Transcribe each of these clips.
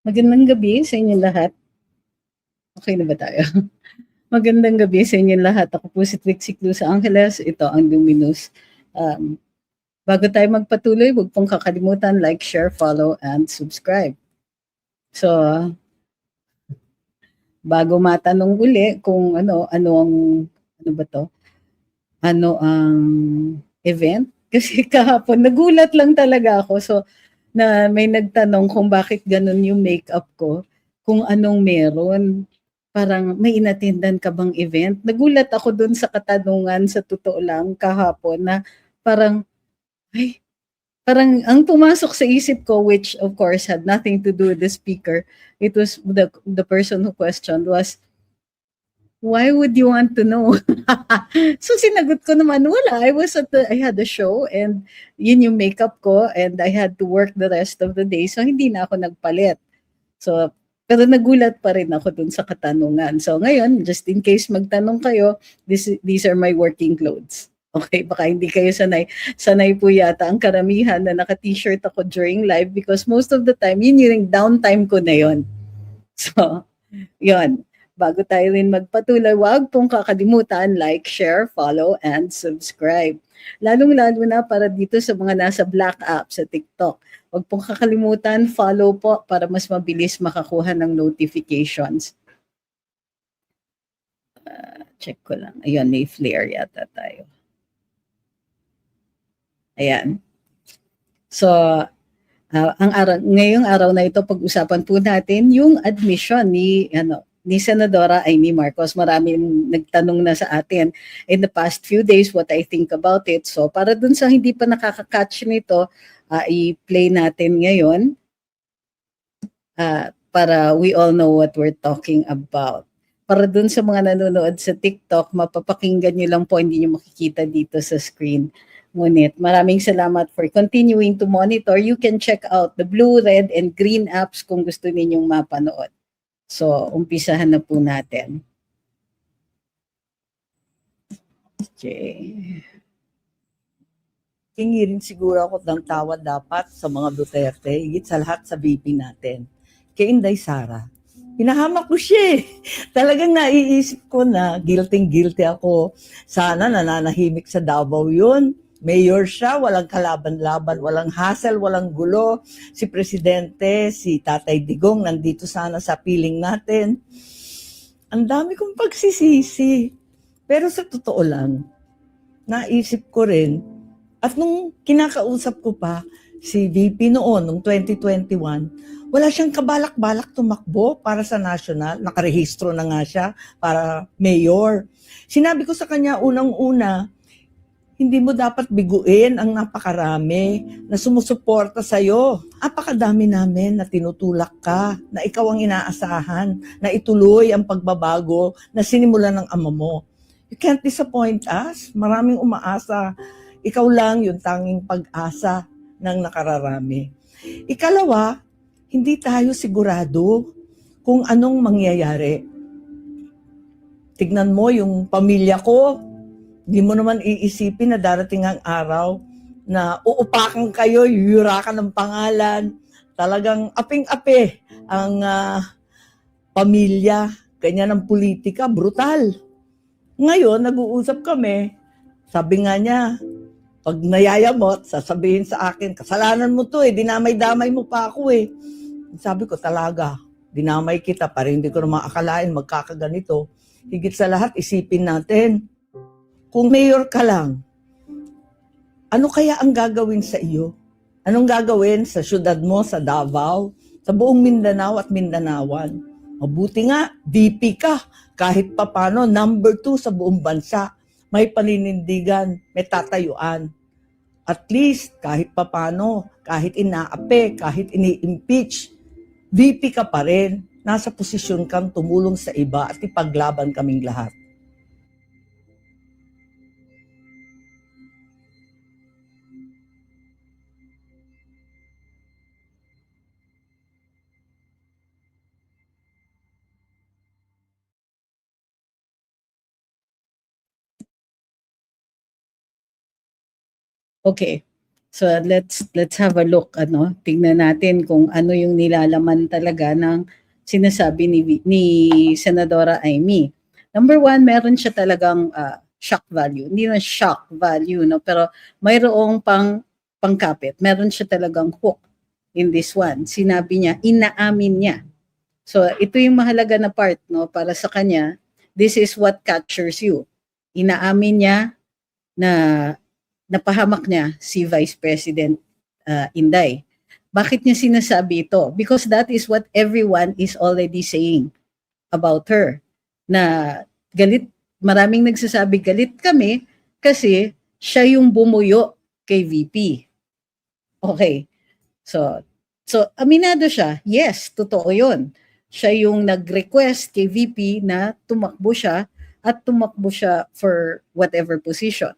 Magandang gabi sa inyong lahat. Okay na ba tayo? Magandang gabi sa inyong lahat. Ako po si Trixie Cruz Angeles. Ito ang Luminous. Um, Bago tayo magpatuloy, huwag pong kakalimutan like, share, follow, and subscribe. So, bago matanong uli kung ano ba to? Ano ang event? Kasi kahapon, nagulat lang talaga ako. So, na may nagtanong kung bakit ganun yung makeup ko, kung anong meron. Parang may inattendan ka bang event? Nagulat ako dun sa katanungan sa totoo lang kahapon na parang, ay, parang ang pumasok sa isip ko, which of course had nothing to do with the speaker, it was the person who questioned was, why would you want to know? So sinagot ko naman, wala. I had a show and yun yung makeup ko and I had to work the rest of the day. So hindi na ako nagpalit. So, pero nagulat pa rin ako dun sa katanungan. So ngayon, just in case magtanong kayo, these are my working clothes. Okay, baka hindi kayo sanay. Sanay po yata ang karamihan na naka-t-shirt ako during live because most of the time, yun yung downtime ko na yun. So, yun. Bago tayo rin magpatuloy, wag pong kakalimutan like, share, follow, and subscribe. Lalong-lalo na para dito sa mga nasa black app sa TikTok. Wag pong kakalimutan, follow po para mas mabilis makakuha ng notifications. Check ko lang. Ayun, may flare yata tayo. Ayan. So, ngayong araw na ito, pag-usapan po natin yung admission ni Senadora Amy Marcos. Maraming nagtanong na sa atin in the past few days what I think about it. So para dun sa hindi pa nakaka-catch nito, i-play natin ngayon para we all know what we're talking about. Para dun sa mga nanonood sa TikTok, mapapakinggan nyo lang po, hindi nyo makikita dito sa screen. Ngunit maraming salamat for continuing to monitor. You can check out the blue, red, and green apps kung gusto ninyong mapanood. So, umpisahan na po natin. Okay. Hingi rin siguro ako ng tawad dapat sa mga Duterte, higit sa lahat sa VP natin. Kay Inday Sara. Hinahamak ko siya eh. Talagang naiisip ko na guilty ako. Sana nananahimik sa Davao yun. Mayor siya, walang kalaban-laban, walang hassle, walang gulo. Si Presidente, si Tatay Digong, nandito sana sa piling natin. Ang dami kong pagsisisi. Pero sa totoo lang, naisip ko rin, at nung kinakausap ko pa si VP noon, nung 2021, wala siyang kabalak-balak tumakbo para sa national. Nakarehistro na nga siya para mayor. Sinabi ko sa kanya unang-una, hindi mo dapat biguin ang napakarami na sumusuporta sa'yo. Apakadami namin na tinutulak ka, na ikaw ang inaasahan, na ituloy ang pagbabago na sinimulan ng ama mo. You can't disappoint us. Maraming umaasa. Ikaw lang yung tanging pag-asa ng nakararami. Ikalawa, hindi tayo sigurado kung anong mangyayari. Tignan mo yung pamilya ko, hindi mo naman iisipin na darating ang araw na uupakan kayo, yuyurakan ng pangalan. Talagang aping-ape ang pamilya, ganyan ang politika, brutal. Ngayon, nag-uusap kami, sabi nga niya, pag nayayamot, sasabihin sa akin, kasalanan mo to eh, dinamay-damay mo pa ako eh. Sabi ko talaga, dinamay kita, para hindi ko naman akalain magkakaganito. Higit sa lahat, isipin natin, kung mayor ka lang, ano kaya ang gagawin sa iyo? Anong gagawin sa syudad mo, sa Davao, sa buong Mindanao at Mindanawan? Mabuti nga, VP ka, kahit papano, number 2 sa buong bansa. May paninindigan, may tatayuan. At least, kahit papano, kahit inaape, kahit ini-impeach, VP ka pa rin. Nasa posisyon kang tumulong sa iba at ipaglaban kaming lahat. Okay. So let's have a look, tingnan natin kung ano yung nilalaman talaga ng sinasabi ni Senadora Amy. Number one, meron siya talagang shock value. Hindi na shock value, no? Pero mayroong pangkapit. Meron siya talagang hook in this one. Sinabi niya, inaamin niya. So ito yung mahalaga na part, no? Para sa kanya, this is what captures you. Inaamin niya na napahamak niya si Vice President Inday. Bakit niya sinasabi ito? Because that is what everyone is already saying about her. Na galit, maraming nagsasabi galit kami kasi siya yung bumuyo kay VP. Okay. So aminado siya. Yes, totoo 'yon. Siya yung nag-request kay VP na tumakbo siya at tumakbo siya for whatever position.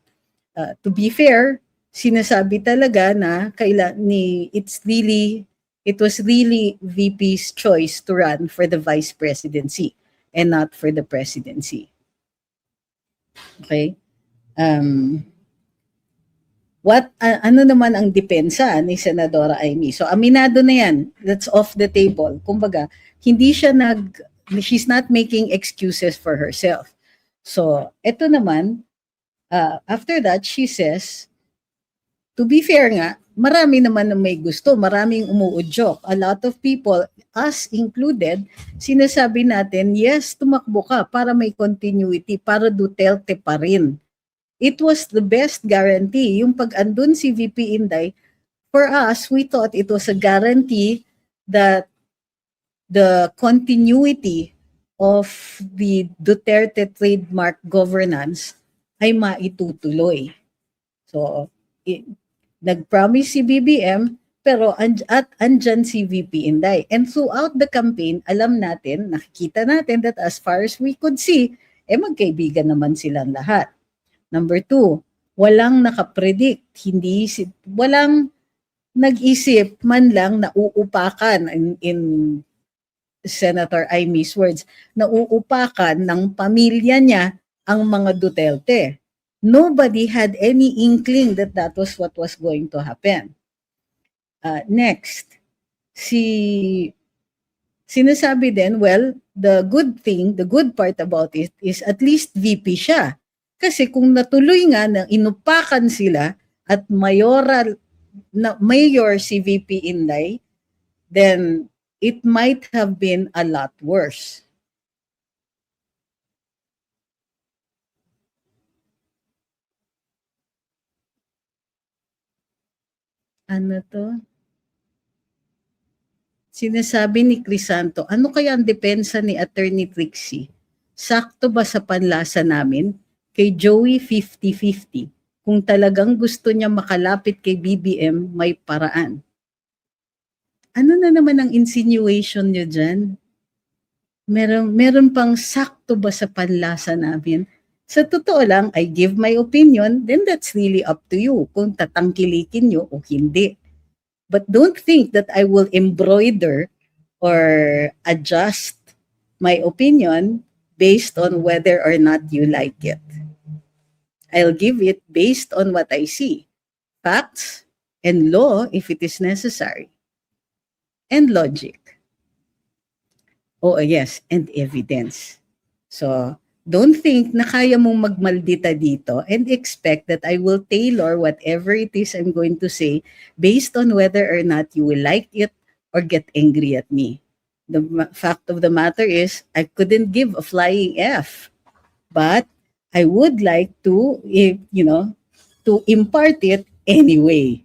To be fair, sinasabi talaga na it was really VP's choice to run for the vice presidency and not for the presidency. Okay? Ano naman ang depensa ni Senadora Amy? So aminado na yan. That's off the table. Kumbaga, she's not making excuses for herself. So, eto naman, after that, she says, to be fair nga, marami naman na may gusto, maraming umuudyok. A lot of people, us included, sinasabi natin, yes, tumakbo ka para may continuity, para Duterte pa rin. It was the best guarantee. Yung pag-andun si VP Inday, for us, we thought it was a guarantee that the continuity of the Duterte trademark governance ay maitutuloy. So, nag-promise si BBM, pero andyan si VP Inday. And throughout the campaign, alam natin, nakikita natin that as far as we could see, magkaibigan naman silang lahat. Number two, walang nakapredict, walang nag-isip man lang na uupakan in Senator Amy's words, na uupakan ng pamilya niya ang mga Duterte. Nobody had any inkling that that was what was going to happen. Next, sinasabi din, well, the good part about it is at least VP siya. Kasi kung natuloy nga na inupakan sila at mayor si VP Inday, then it might have been a lot worse. Ano to? Sinasabi ni Crisanto, ano kaya ang depensa ni Attorney Trixie? Sakto ba sa panlasa namin? Kay Joey 50-50. Kung talagang gusto niya makalapit kay BBM, may paraan. Ano na naman ang insinuation niyo dyan? Meron pang sakto ba sa panlasa namin? Sa totoo lang, I give my opinion, then that's really up to you kung tatangkilikin nyo o hindi. But don't think that I will embroider or adjust my opinion based on whether or not you like it. I'll give it based on what I see. Facts and law if it is necessary. And logic. Oh, yes, and evidence. So, don't think na kaya mong magmaldita dito and expect that I will tailor whatever it is I'm going to say based on whether or not you will like it or get angry at me. The fact of the matter is, I couldn't give a flying F. But I would like to, to impart it anyway.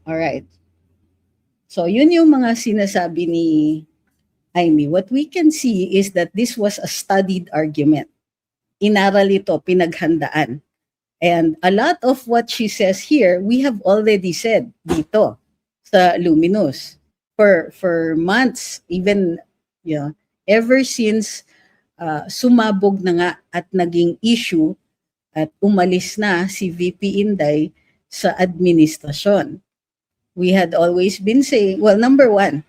All right. So, yun yung mga sinasabi ni Amy. What we can see is that this was a studied argument. Inaral ito, pinaghandaan. And a lot of what she says here, we have already said dito sa Luminous. For months, even, ever since sumabog na nga at naging issue at umalis na si VP Inday sa administrasyon. We had always been saying, well, number one,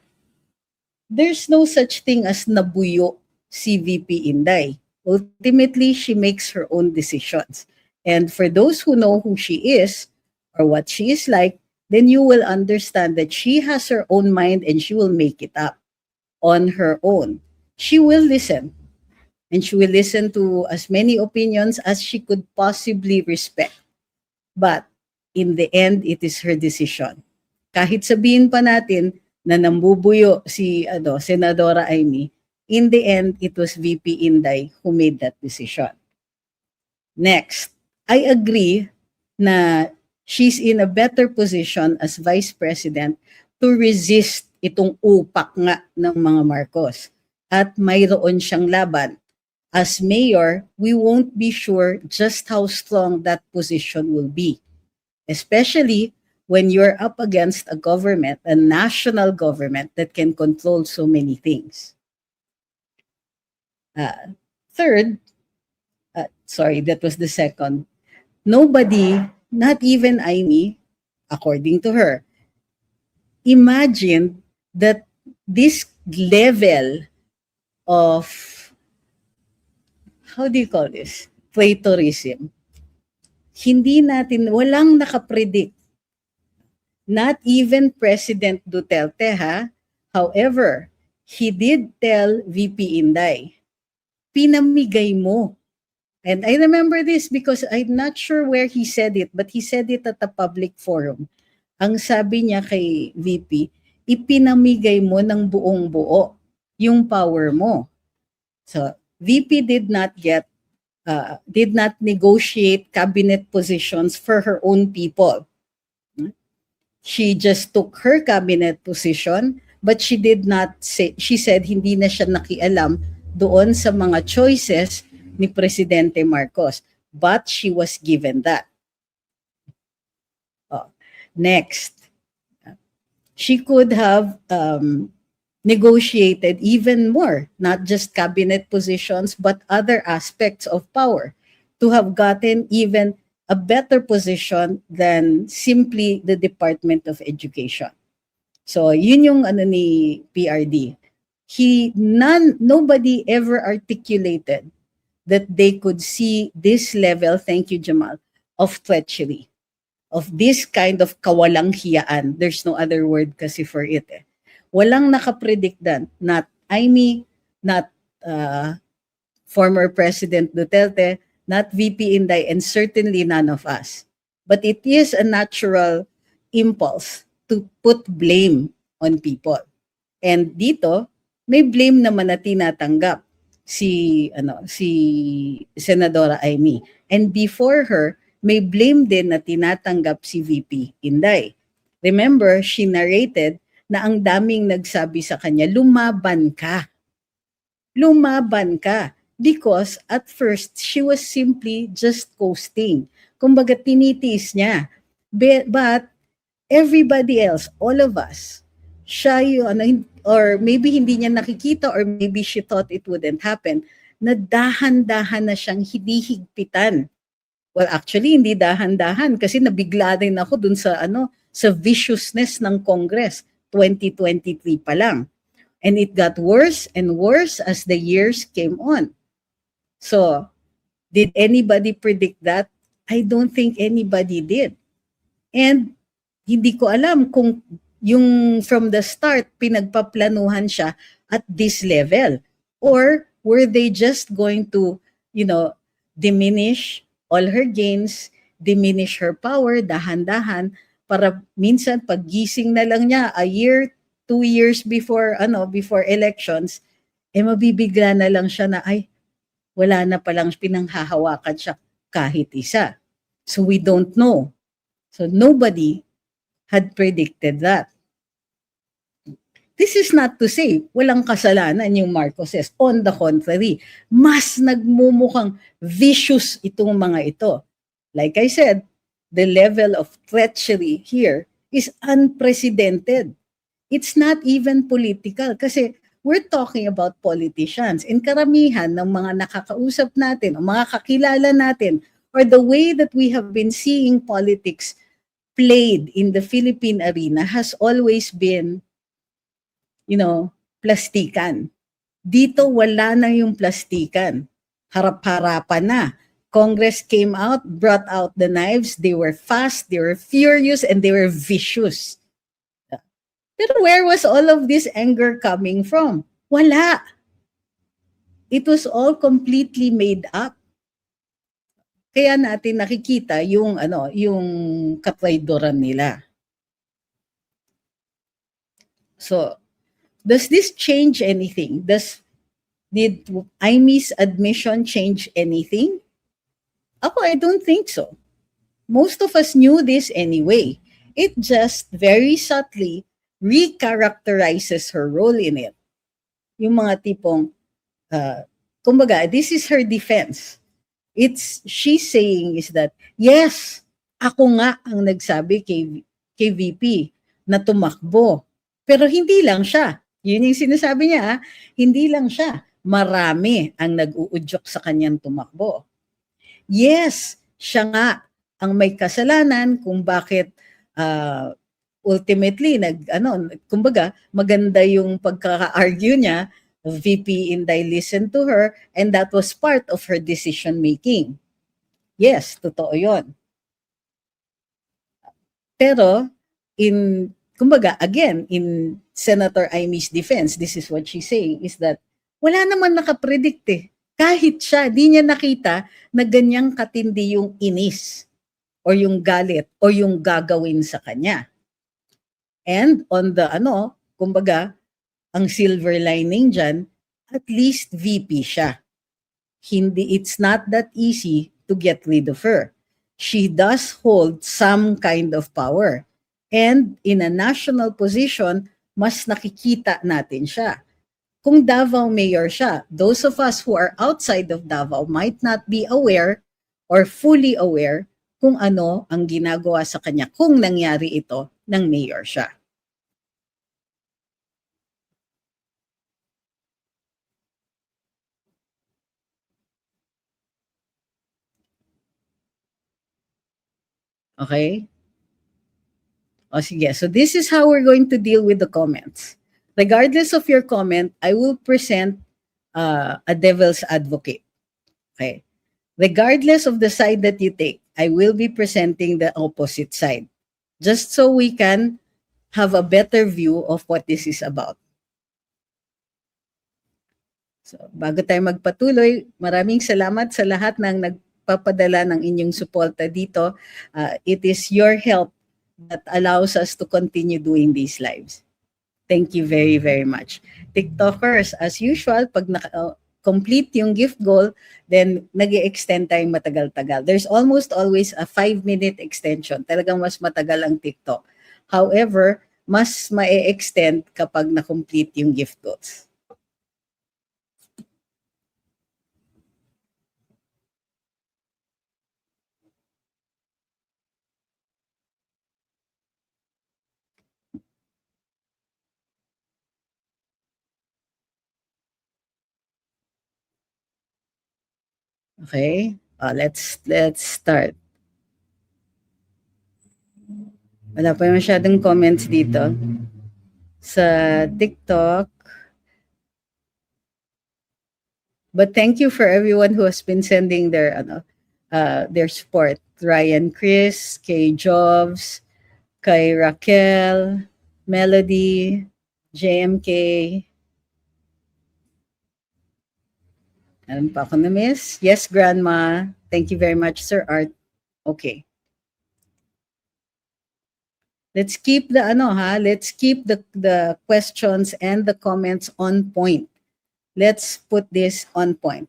there's no such thing as nabuyo si VP Inday. Ultimately, she makes her own decisions. And for those who know who she is or what she is like, then you will understand that she has her own mind and she will make it up on her own. She will listen, and she will listen to as many opinions as she could possibly respect. But in the end, it is her decision. Kahit sabihin pa natin na nambubuyo si Senadora Amy, in the end, it was VP Inday who made that decision. Next, I agree na she's in a better position as Vice President to resist itong upak nga ng mga Marcos. At mayroon siyang laban. As mayor, we won't be sure just how strong that position will be. Especially when you're up against a government, a national government that can control so many things. Third, sorry, that was the second. Nobody, not even Amy, according to her, imagined that this level of, how do you call this? Traitorism. Walang nakapredict. Not even President Duterte, ha? However, he did tell VP Inday, pinamigay mo. And I remember this because I'm not sure where he said it, but he said it at a public forum. Ang sabi niya kay VP, ipinamigay mo ng buong buo yung power mo. So, VP did not negotiate cabinet positions for her own people. She just took her cabinet position, but she said hindi na siya nakialam doon sa mga choices ni Presidente Marcos. But she was given that. Next, she could have negotiated even more, not just cabinet positions, but other aspects of power to have gotten even a better position than simply the Department of Education. So, yun yung ni PRD. Nobody ever articulated that they could see this level, thank you Jamal, of treachery, of this kind of kawalang hiyaan. There's no other word kasi for it. Walang nakapredict dan, not Amy, not former President Duterte, not VP Inday, and certainly none of us. But it is a natural impulse to put blame on people. And dito, may blame naman na tinatanggap si Senadora Amy. And before her, may blame din na tinatanggap si VP Inday. Remember, she narrated na ang daming nagsabi sa kanya, lumaban ka. Lumaban ka. Because at first, she was simply just coasting. Kumbaga, tinitiis niya. But everybody else, all of us, siya yung, or maybe hindi niya nakikita, or maybe she thought it wouldn't happen, na dahan-dahan na siyang hinihigpitan. Well, actually, hindi dahan-dahan kasi nabigla din ako dun sa sa viciousness ng Congress 2023 pa lang. And it got worse and worse as the years came on. So, did anybody predict that? I don't think anybody did. And hindi ko alam kung yung from the start pinagpaplanuhan siya at this level, or were they just going to, diminish all her gains, diminish her power dahan-dahan para minsan paggising na lang niya a year, 2 years before elections, mabibigla na lang siya na wala na palang pinanghahawakan siya kahit isa. So we don't know. So nobody had predicted that. This is not to say walang kasalanan yung Marcoses. On the contrary, mas nagmumukhang vicious itong mga ito. Like I said, the level of treachery here is unprecedented. It's not even political kasi we're talking about politicians, and karamihan ng mga nakakausap natin o mga kakilala natin, or the way that we have been seeing politics played in the Philippine arena has always been, plastikan. Dito wala na yung plastikan. Harap-harapan na. Congress came out, brought out the knives. They were fast, they were furious, and they were vicious. Pero where was all of this anger coming from? Wala. It was all completely made up. Kaya natin nakikita yung yung katraydoran nila. So, does this change anything? Did Imy's admission change anything? Ako, I don't think so. Most of us knew this anyway. It just very subtly recharacterizes her role in it. Yung mga tipong, kumbaga, this is her defense. She's saying is that, yes, ako nga ang nagsabi kay VP na tumakbo. Pero hindi lang siya. Yun yung sinasabi niya, hindi lang siya. Marami ang nag-uudyok sa kanyang tumakbo. Yes, siya nga ang may kasalanan kung bakit ultimately kumbaga maganda yung pagkaka-argue niya, VP Inday listened to her and that was part of her decision making. Yes, totoo 'yon. Pero kumbaga again in Senator Imy's defense, this is what she's saying is that wala naman nakapredict eh. Kahit siya, di niya nakita na ganyang katindi yung inis or yung galit o yung gagawin sa kanya. And on the kumbaga, ang silver lining dyan, at least VP siya. It's not that easy to get rid of her. She does hold some kind of power. And in a national position, mas nakikita natin siya. Kung Davao mayor siya, those of us who are outside of Davao might not be aware or fully aware kung ano ang ginagawa sa kanya kung nangyari ito ng mayor siya. Okay? O sige, so this is how we're going to deal with the comments. Regardless of your comment, I will present a devil's advocate. Okay? Regardless of the side that you take, I will be presenting the opposite side. Just so we can have a better view of what this is about. So, bago tayo magpatuloy, maraming salamat sa lahat ng nagpapadala ng inyong suporta dito. It is your help that allows us to continue doing these lives. Thank you very, very much. TikTokers, as usual, pag complete yung gift goal, then nag-i-extend tayong matagal-tagal. There's almost always a 5-minute extension. Talagang mas matagal ang TikTok. However, mas ma-extend kapag na-complete yung gift goals. Okay, let's start. Wala pa masyadong comments dito sa TikTok. But thank you for everyone who has been sending their support. Ryan Chris, kay Jobs, kay Raquel, Melody, JMK. Ano pa ako na-miss? Yes, Grandma. Thank you very much, Sir Art. Okay. Let's keep let's keep the questions and the comments on point. Let's put this on point.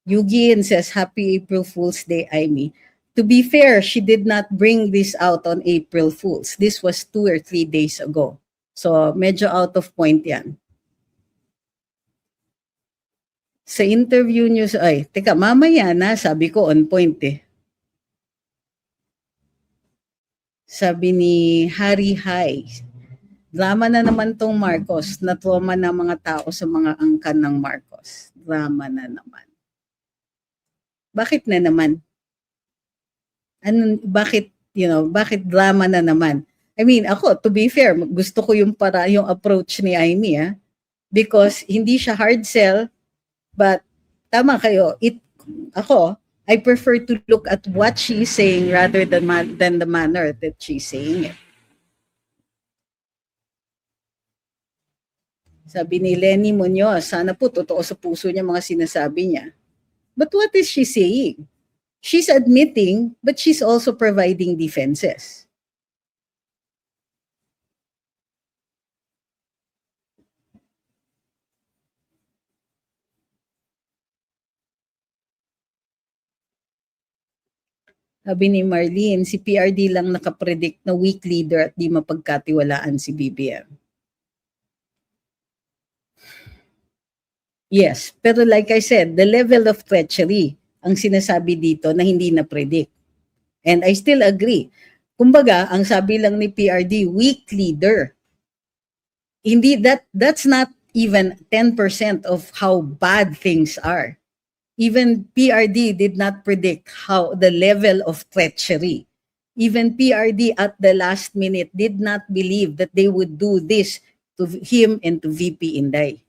Yugin says, Happy April Fool's Day, Imy. To be fair, she did not bring this out on April Fool's. This was 2 or 3 days ago. So, medyo out of point yan. Sa interview niyo, teka, mamaya na, sabi ko on point eh. Sabi ni Harry Hai, drama na naman tong Marcos, na-trauma na mga tao sa mga angkan ng Marcos. Drama na naman. Bakit na naman? Bakit drama na naman? I mean, ako, to be fair, gusto ko yung approach ni Imy, because hindi siya hard sell. But tama kayo, I prefer to look at what she is saying rather than the manner that she's saying it. Sabi ni Lenny Munoz, sana po totoo sa puso niya mga sinasabi niya. But what is she saying? She's admitting, but she's also providing defenses. Sabi ni Marlene, si PRD lang nakapredict na weak leader at di mapagkatiwalaan si BBM. Yes, pero like I said, the level of treachery ang sinasabi dito na hindi na-predict. And I still agree. Kumbaga, ang sabi lang ni PRD, weak leader. Hindi, that's not even 10% of how bad things are. Even PRD did not predict how the level of treachery. Even PRD at the last minute did not believe that they would do this to him and to VP Inday.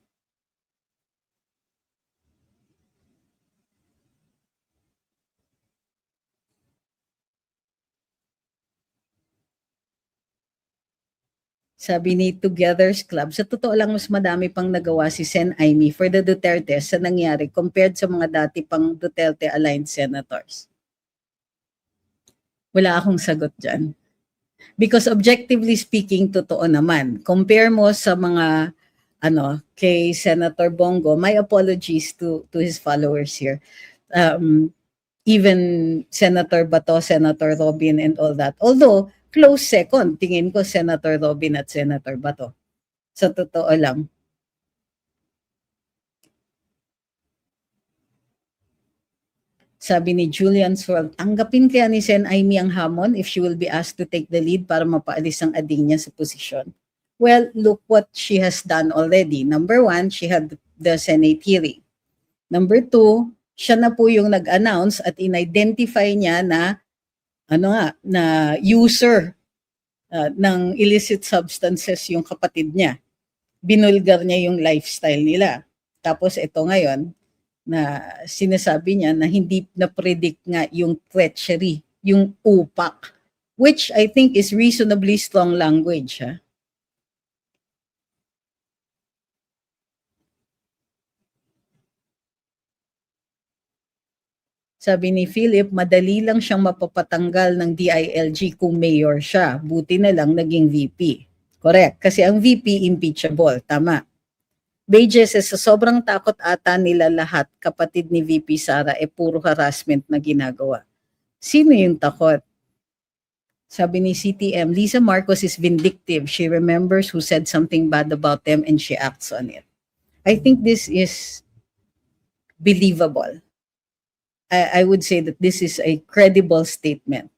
Sabi ni Together's Club, sa totoo lang mas madami pang nagawa si Sen Aimee for the Duterte sa nangyari compared sa mga dati pang Duterte-aligned senators. Wala akong sagot dyan. Because objectively speaking, totoo naman. Compare mo sa mga kay Senator Bongo, my apologies to his followers here. Even Senator Bato, Senator Robin and all that. Although, close second, tingin ko Senator Robin at Senator Bato. Sa totoo lang. Sabi ni Julian Swirl, tanggapin kaya ni Sen Aimee ang hamon if she will be asked to take the lead para mapaalis ang ading niya sa posisyon? Well, look what she has done already. Number 1, she had the Senate hearing. Number 2, siya na po yung nag-announce at in-identify niya na na user ng illicit substances yung kapatid niya. Binulgar niya yung lifestyle nila. Tapos ito ngayon, na sinasabi niya na hindi na-predict nga yung treachery, yung upak, which I think is reasonably strong language. Ha? Sabi ni Philip, madali lang siyang mapapatanggal ng DILG kung mayor siya. Buti na lang naging VP. Correct. Kasi ang VP impeachable. Tama. Bejes, sa sobrang takot ata nila lahat, kapatid ni VP Sara, puro harassment na ginagawa. Sino yung takot? Sabi ni CTM, Lisa Marcos is vindictive. She remembers who said something bad about them and she acts on it. I think this is believable. I would say that this is a credible statement.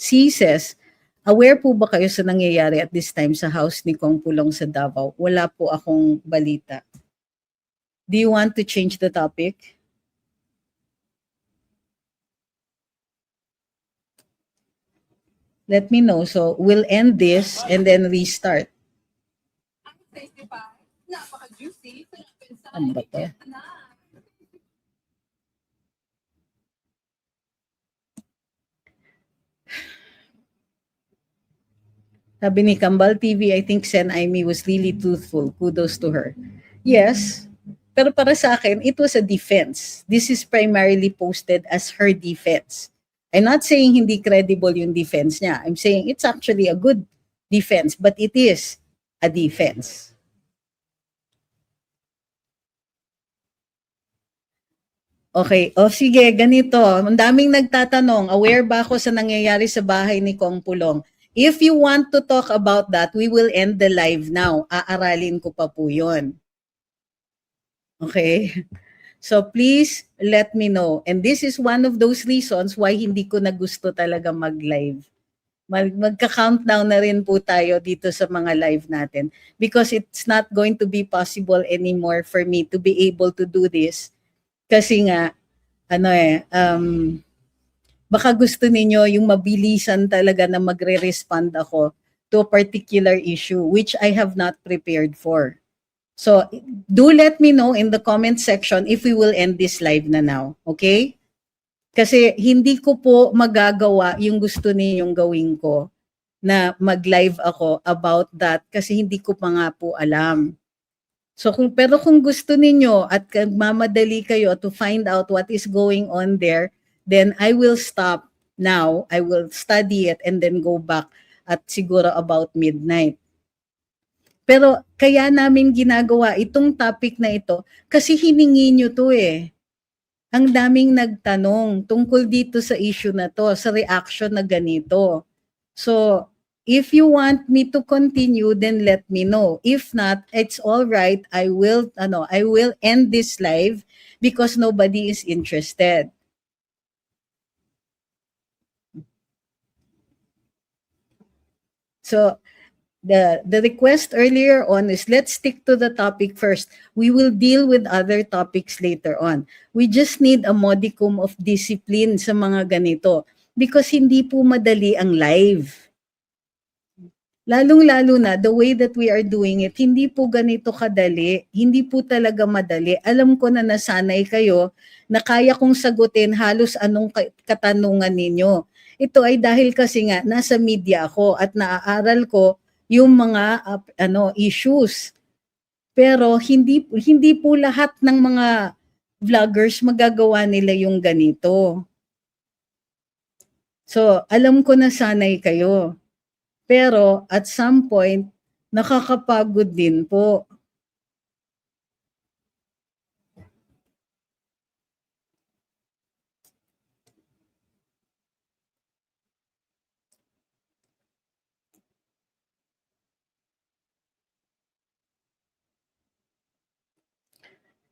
C says, aware po ba kayo sa nangyayari at this time sa house ni Kong Pulong sa Davao? Wala po akong balita. Do you want to change the topic? Let me know. So we'll end this and then restart. Ano ba to? Sabi ni Kambal TV, I think Sen Aimee was really truthful. Kudos to her. Yes, pero para sa akin, it was a defense. This is primarily posted as her defense. I'm not saying hindi credible yung defense niya. I'm saying it's actually a good defense, but it is a defense. Okay, sige, ganito. Ang daming nagtatanong, aware ba ako sa nangyayari sa bahay ni Kong Pulong? If you want to talk about that, we will end the live now. Aaralin ko pa po yun. Okay? So please let me know. And this is one of those reasons why hindi ko na gusto talaga mag-live. Magka-countdown na rin po tayo dito sa mga live natin. Because it's not going to be possible anymore for me to be able to do this. Kasi nga, baka gusto ninyo yung mabilisan talaga na magre-respond ako to a particular issue which I have not prepared for. So, do let me know in the comment section if we will end this live na now. Okay? Kasi hindi ko po magagawa yung gusto ninyong gawin ko na mag-live ako about that kasi hindi ko pa nga po alam. So pero kung gusto ninyo at mamadali kayo to find out what is going on there, then I will stop now. I will study it and then go back at siguro about midnight. Pero kaya namin ginagawa itong topic na ito kasi hiningi nyo to eh. Ang daming nagtanong tungkol dito sa issue na to, sa reaction na ganito. So, if you want me to continue, then let me know. If not, it's all right. I will end this live because nobody is interested. So, the request earlier on is let's stick to the topic first. We will deal with other topics later on. We just need a modicum of discipline sa mga ganito because hindi po madali ang live. Lalong-lalo na the way that we are doing it, hindi po ganito kadali, hindi po talaga madali. Alam ko na nasanay kayo na kaya kong sagutin halos anong katanungan ninyo. Ito ay dahil kasi nga nasa media ako at naaaral ko yung mga issues. Pero hindi po lahat ng mga vloggers magagawa nila yung ganito. So, alam ko na sanay kayo. Pero at some point nakakapagod din po.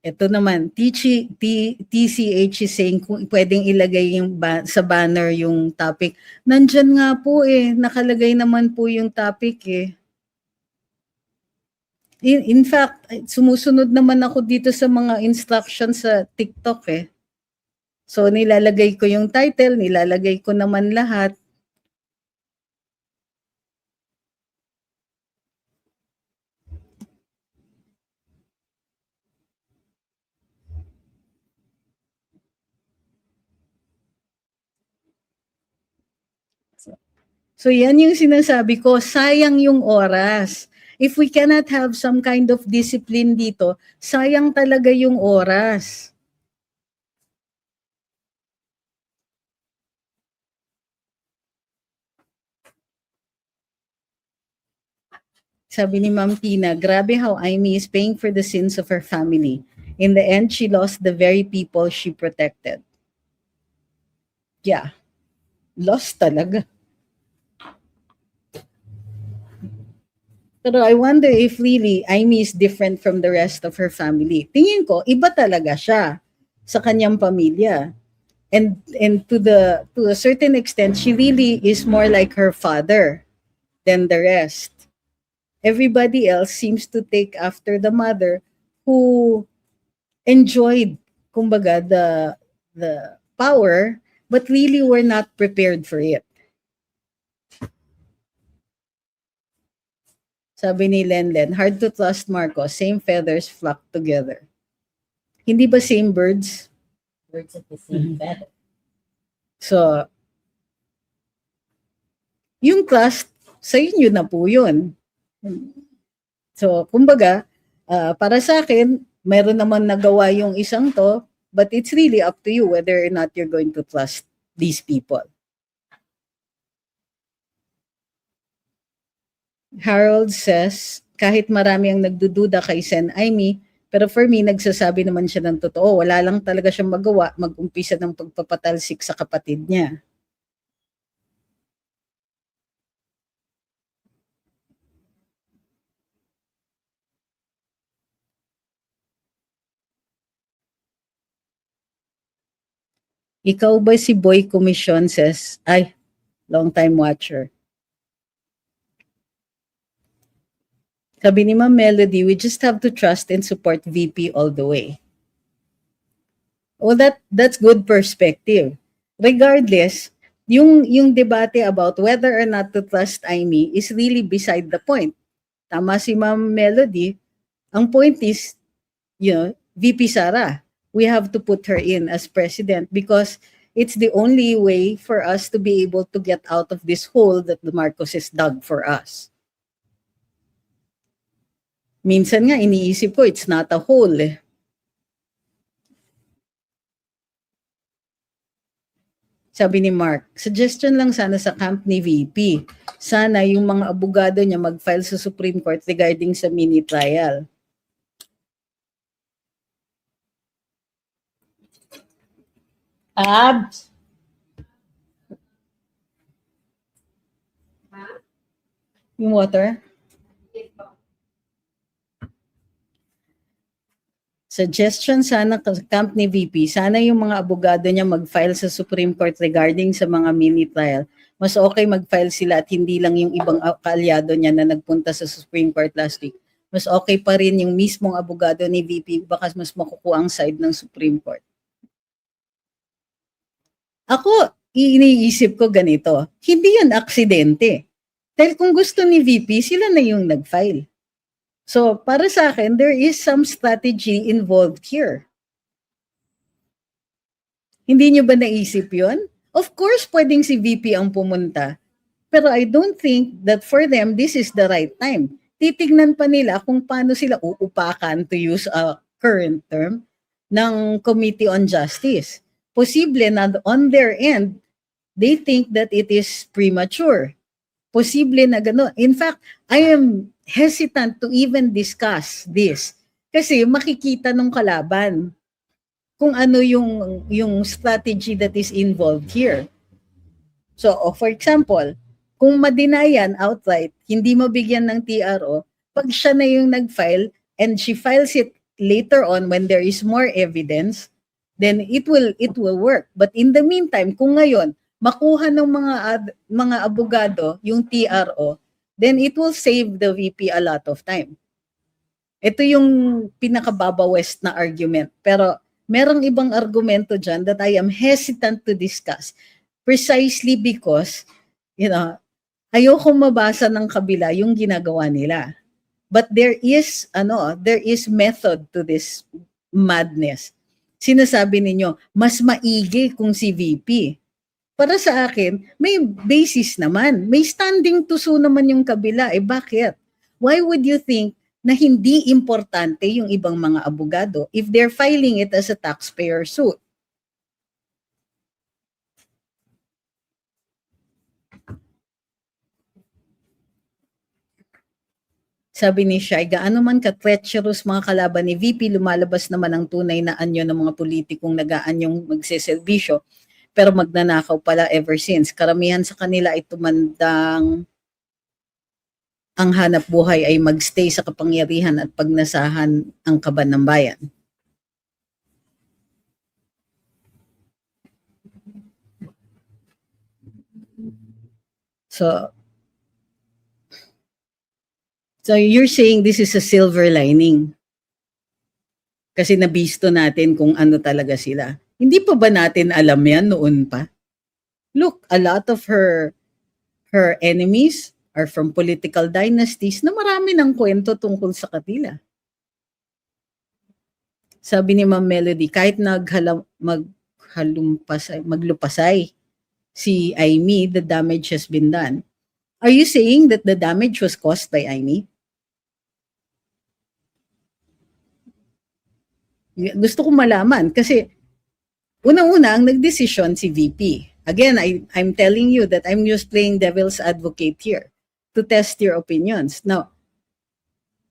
Ito naman, TCH is saying kung pwedeng ilagay yung sa banner yung topic. Nandyan nga po eh, nakalagay naman po yung topic eh. In fact, sumusunod naman ako dito sa mga instructions sa TikTok eh. So nilalagay ko yung title, nilalagay ko naman lahat. So yan yung sinasabi ko, sayang yung oras. If we cannot have some kind of discipline dito, sayang talaga yung oras. Sabi ni Ma'am Tina, grabe how Amy is paying for the sins of her family. In the end, she lost the very people she protected. Yeah, lost talaga. Pero I wonder if really Amy is different from the rest of her family. Tingin ko, iba talaga siya sa kanyang pamilya. And to a certain extent, she really is more like her father than the rest. Everybody else seems to take after the mother who enjoyed, kumbaga, the power, but really were not prepared for it. Sabi ni Lenlen, hard to trust Marcos, same feathers flock together. Hindi ba same birds? Birds of the same feather. So, yung trust, sa inyo na po yun. So, kumbaga, para sa akin, meron naman nagawa yung isang to, but it's really up to you whether or not you're going to trust these people. Harold says, kahit marami ang nagdududa kay Sen Amy, pero for me, nagsasabi naman siya ng totoo. Wala lang talaga siyang magawa, mag-umpisa ng pagpapatalsik sa kapatid niya. Ikaw ba si Boy Commission says, ay, long time watcher. Sabi ni Ma'am Melody, we just have to trust and support VP all the way. Well, that's good perspective. Regardless, yung debate about whether or not to trust Amy is really beside the point. Tama si Ma'am Melody. Ang point is, VP Sara, we have to put her in as president because it's the only way for us to be able to get out of this hole that the Marcoses dug for us. Minsan nga, iniisip ko, it's not a hole eh. Sabi ni Mark, suggestion lang sana sa camp ni VP. Sana yung mga abogado niya mag-file sa Supreme Court regarding sa mini trial. Abs. Yung water? Suggestion sana sa camp ni VP, sana yung mga abogado niya mag-file sa Supreme Court regarding sa mga mini trial. Mas okay mag-file sila at hindi lang yung ibang kaalyado niya na nagpunta sa Supreme Court last week. Mas okay pa rin yung mismong abogado ni VP, baka mas makukuha ang side ng Supreme Court. Ako, iniisip ko ganito, hindi yan aksidente. Dahil kung gusto ni VP, sila na yung nag-file. So, para sa akin, there is some strategy involved here. Hindi nyo ba naisip yon? Of course, pwedeng si VP ang pumunta. Pero I don't think that for them, this is the right time. Titignan pa nila kung paano sila uupakan, to use a current term, ng Committee on Justice. Posible na on their end, they think that it is premature. Posible na gano'n. In fact, I am hesitant to even discuss this. Kasi makikita nung kalaban kung ano yung strategy that is involved here. So, for example, kung madinayan outright, hindi mabigyan ng TRO, pag siya na yung nag-file and she files it later on when there is more evidence, then it will work. But in the meantime, kung ngayon, makuha ng mga abogado yung TRO, then it will save the VP a lot of time. Ito yung pinakababawest na argument. Pero merong ibang argumento dyan that I am hesitant to discuss precisely because, ayokong mabasa ng kabila yung ginagawa nila. But there is method to this madness. Sinasabi ninyo, mas maigi kung si VP. Para sa akin, may basis naman. May standing to sue naman yung kabila. Bakit? Why would you think na hindi importante yung ibang mga abogado if they're filing it as a taxpayer suit? Sabi ni Shai, gaano man ka-treacherous mga kalaban ni VP, lumalabas naman ang tunay na anyo ng mga politikong nag-aanyong magseservisyo pero magnanakaw pala ever since. Karamihan sa kanila ay tumandang ang hanap buhay ay magstay sa kapangyarihan at pagnasahan ang kaban ng bayan. So you're saying this is a silver lining? Kasi nabisto natin kung ano talaga sila. Hindi pa ba natin alam yan noon pa? Look, a lot of her enemies are from political dynasties na marami ng kwento tungkol sa kanila. Sabi ni Ma'am Melody, kahit maglupasay si Amy, the damage has been done. Are you saying that the damage was caused by Amy? Gusto ko malaman kasi unang-una ang nagdesisyon si VP. Again, I'm telling you that I'm just playing devil's advocate here to test your opinions. Now,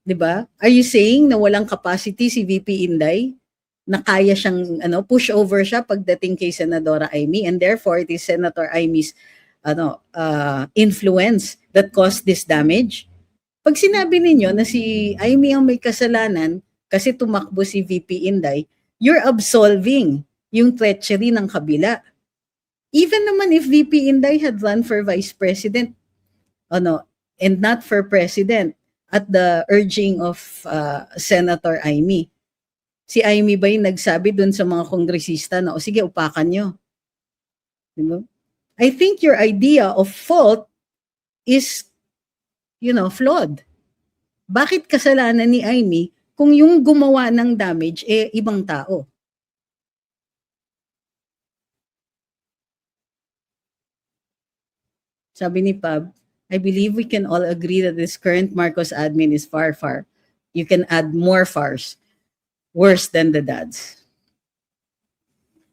di ba? Are you saying na walang capacity si VP Inday? Na kaya siyang push over siya pagdating kay Senadora Amy and therefore it is Senator Amy's influence that caused this damage? Pag sinabi ninyo na si Amy ang may kasalanan kasi tumakbo si VP Inday, you're absolving yung treachery ng kabila. Even naman if VP Inday had run for Vice President, and not for President, at the urging of Senator Amy, si Amy ba yung nagsabi dun sa mga kongresista na, sige, upakan nyo? Diba? I think your idea of fault is, flawed. Bakit kasalanan ni Amy kung yung gumawa ng damage ibang tao? Sabi ni Pab, I believe we can all agree that this current Marcos admin is far, you can add more fars, worse than the dads.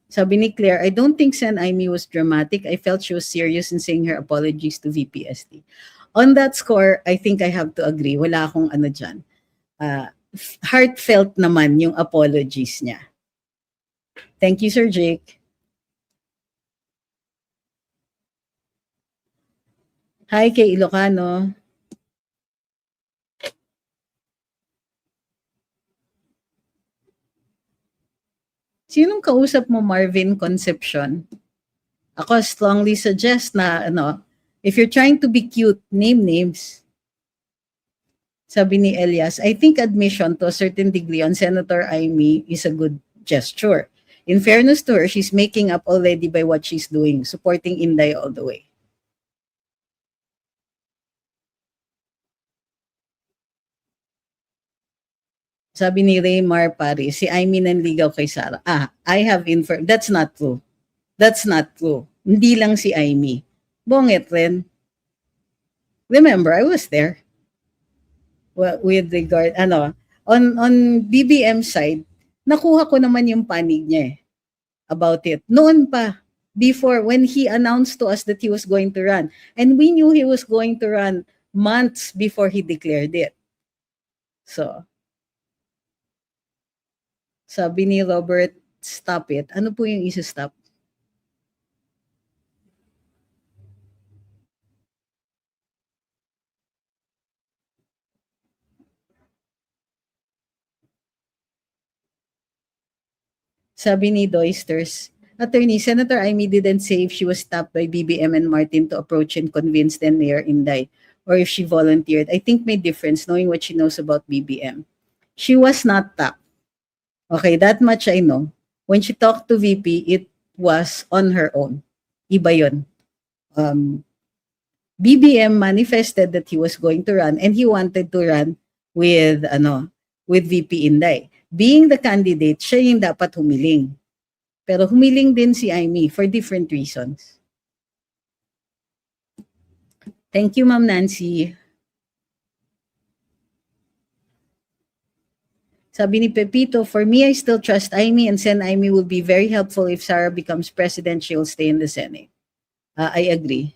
Sabi ni Claire, I don't think Sen Aimee was dramatic. I felt she was serious in saying her apologies to VPSD. On that score, I think I have to agree. Wala akong ano dyan. Heartfelt naman yung apologies niya. Thank you, Sir Jake. Hi kay Ilocano. Sinong kausap mo, Marvin Concepcion? Ako strongly suggest na if you're trying to be cute, name names. Sabi ni Elias, I think admission to a certain degree on Senator Aimee is a good gesture. In fairness to her, she's making up already by what she's doing, supporting Inday all the way. Sabi ni Raymar Paris, si Aimee nanligaw kay Sarah. I have informed. That's not true. That's not true. Hindi lang si Aimee. Bonget rin. Remember, I was there. Well, with regard, on BBM side, nakuha ko naman yung panig niya about it. Noon pa, before, when he announced to us that he was going to run. And we knew he was going to run months before he declared it. So, sabi ni Robert, stop it. Ano po yung isa-stop? Sabi ni Doysters, Attorney, Senator Aimee didn't say if she was stopped by BBM and Martin to approach and convince then Mayor Inday, or if she volunteered. I think may difference knowing what she knows about BBM. She was not tapped. Okay, that much I know. When she talked to VP, it was on her own. Iba yun. BBM manifested that he was going to run and he wanted to run with VP Inday. Being the candidate, siya yung dapat humiling. Pero humiling din si Aimee for different reasons. Thank you, Ma'am Nancy. Sabi ni Pepito, for me, I still trust Aimee and Sen Aimee will be very helpful if Sarah becomes president. She'll stay in the Senate. I agree.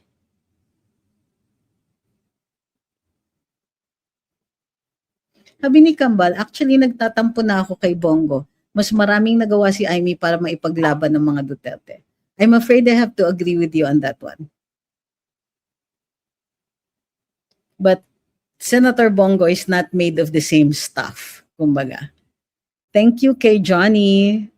Sabi ni Kambal, actually nagtatampo na ako kay Bongo. Mas maraming nagawa si Aimee para maipaglaban ng mga Duterte. I'm afraid I have to agree with you on that one. But Senator Bongo is not made of the same stuff, kumbaga. Thank you kay Johnny.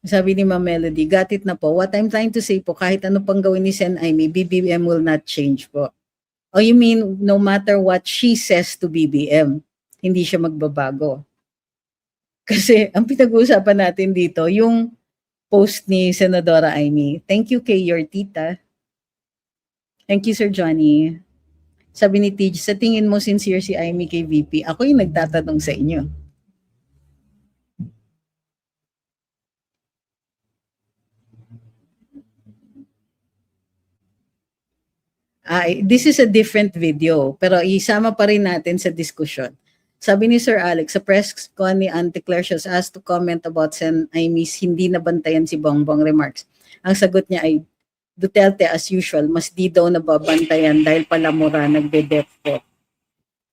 Sabi ni Ma'am Melody, got it na po. What I'm trying to say po, kahit ano pang gawin ni Sen Aimee, BBM will not change po. Oh, you mean no matter what she says to BBM, hindi siya magbabago? Kasi ang pinag-uusapan natin dito, yung post ni Senadora Aimee. Thank you kay your tita. Thank you, Sir Johnny. Sabi ni Tej, sa tingin mo sincere si Aimee kay VP? Ako yung nagtatanong sa inyo. This is a different video, pero isama pa rin natin sa diskusyon. Sabi ni Sir Alex, sa press con ni Auntie Claire, she was asked to comment about Sen Aimee's hindi nabantayan si Bongbong remarks. Ang sagot niya ay, Duterte as usual, mas di daw nababantayan dahil palamura nagde-death po.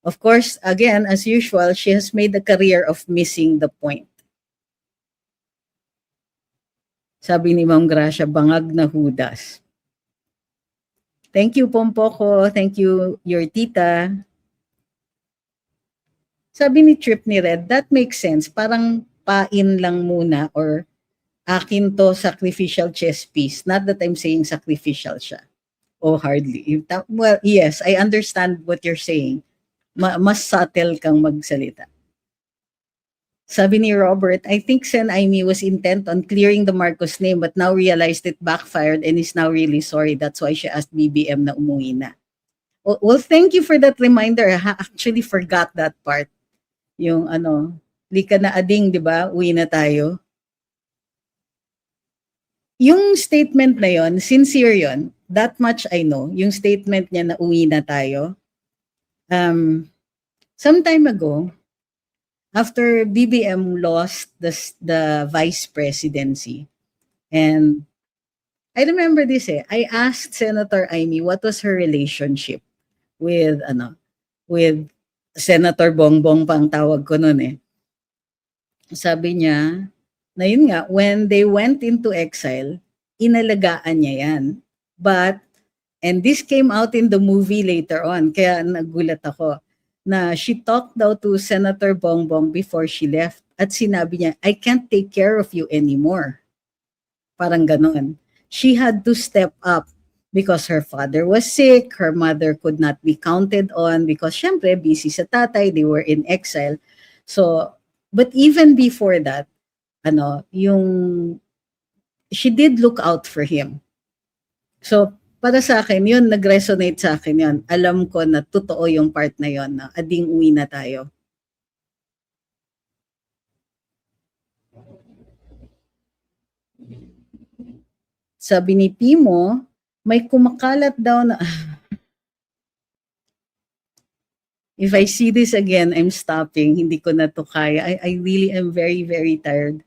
Of course, again, as usual, she has made a career of missing the point. Sabi ni Ma'am Gracia, bangag na hudas. Thank you, Pompoko. Thank you, your tita. Sabi ni Trip ni Red, that makes sense. Parang pain lang muna or akin to sacrificial chess piece. Not that I'm saying sacrificial siya. Oh, hardly. Well, yes, I understand what you're saying. Mas subtle kang magsalita. Sabi ni Robert, I think Sen Aimee was intent on clearing the Marcos name but now realized it backfired and is now really sorry. That's why she asked BBM na umuwi na. Well, thank you for that reminder. I actually forgot that part. Yung lika na ading, di ba? Uwi na tayo. yung statement na yon, sincere yon. That much I know. Yung statement niya na uwi na tayo. Some time ago, after BBM lost the vice presidency, and I remember this I asked Senator Amy what was her relationship with with Senator Bongbong pang tawag ko noon Sabi niya, na yun nga, when they went into exile, inalagaan niya yan. But, and this came out in the movie later on, kaya nagulat ako, na she talked daw to Senator Bongbong before she left. At sinabi niya, I can't take care of you anymore. Parang ganoon. She had to step up because her father was sick, her mother could not be counted on because syempre busy sa tatay, they were in exile. So, but even before that, she did look out for him. So, para sa akin, yun, nag-resonate sa akin yun. Alam ko na totoo yung part na yun, na ading uwi na tayo. Sabi ni Pimo, may kumakalat daw na, if I see this again, I'm stopping. Hindi ko na to kaya. I really am very, very tired.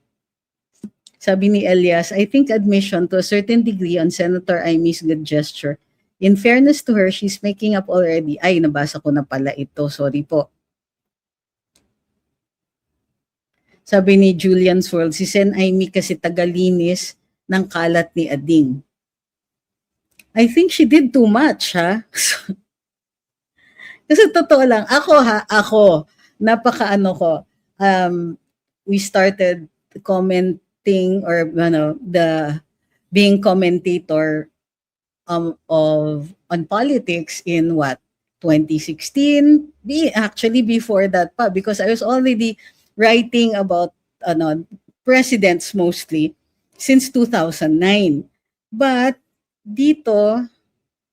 Sabi ni Elias, I think admission to a certain degree on Senator Amy's good gesture. In fairness to her, she's making up already. Ay, nabasa ko na pala ito. Sorry po. Sabi ni Julian's World, si Sen Amy kasi tagalinis ng kalat ni Ading. I think she did too much, ha? Kasi totoo lang, ako, we started commenting or being commentator on politics in 2016, actually before that pa, because I was already writing about presidents mostly since 2009. But dito,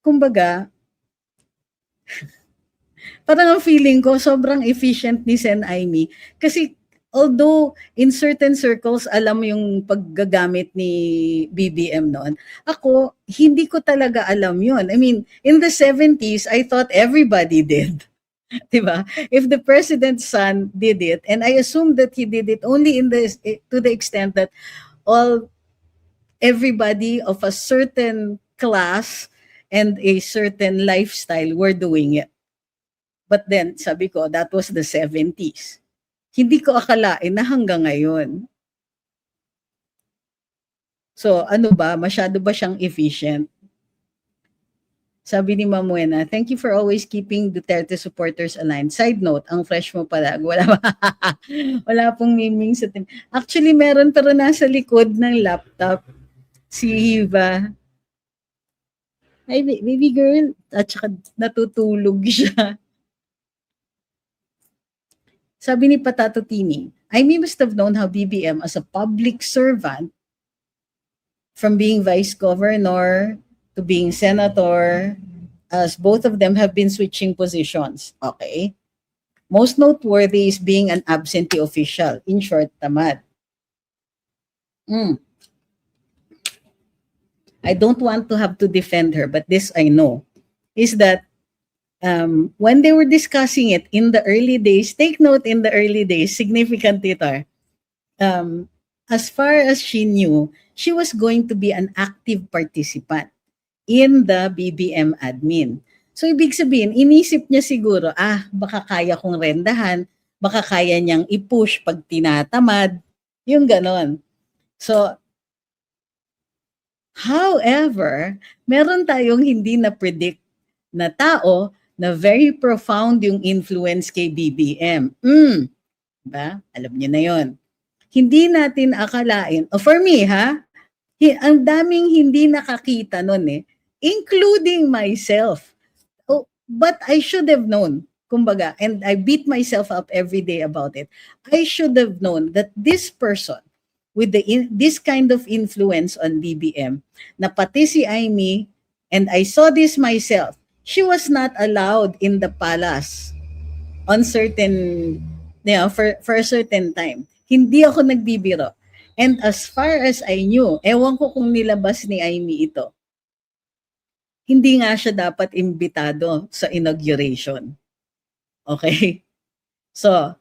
kumbaga, parang ang feeling ko, sobrang efficient ni Sen Amy. Kasi although in certain circles, alam yung paggagamit ni BBM noon, ako, hindi ko talaga alam yun. I mean, in the 70s, I thought everybody did. Diba? If the president's son did it, and I assumed that he did it only to the extent that everybody of a certain class and a certain lifestyle were doing it. But then, sabi ko, that was the 70s. Hindi ko akalain na hanggang ngayon. So, masyado ba siyang efficient? Sabi ni Mamuena, thank you for always keeping Duterte supporters aligned. Side note, ang fresh mo pala. Wala pong miming sa team. Actually, meron pero nasa likod ng laptop. Si Hiva. Ay, baby girl. At saka natutulog siya. Sabi ni Patato Tini, Amy must have known how BBM as a public servant, from being vice governor to being senator, as both of them have been switching positions. Okay. Most noteworthy is being an absentee official. In short, tamad. I don't want to have to defend her, but this I know, is that when they were discussing it in the early days, take note, in the early days, significant ito, as far as she knew, she was going to be an active participant in the BBM admin. So, ibig sabihin, inisip niya siguro, baka kaya kong rendahan, baka kaya niyang i-push pag tinatamad, yung ganon. So, however, meron tayong hindi na-predict na tao na very profound yung influence kay BBM. Diba? Alam niyo na yon. Hindi natin akalain, for me ang daming hindi nakakita nun including myself. But I should have known, kumbaga, and I beat myself up every day about it. I should have known that this person with this kind of influence on BBM, na pati si Amy, and I saw this myself, she was not allowed in the palace on certain, for a certain time. Hindi ako nagbibiro. And as far as I knew, ewan ko kung nilabas ni Amy ito, hindi nga siya dapat imbitado sa inauguration. Okay? So,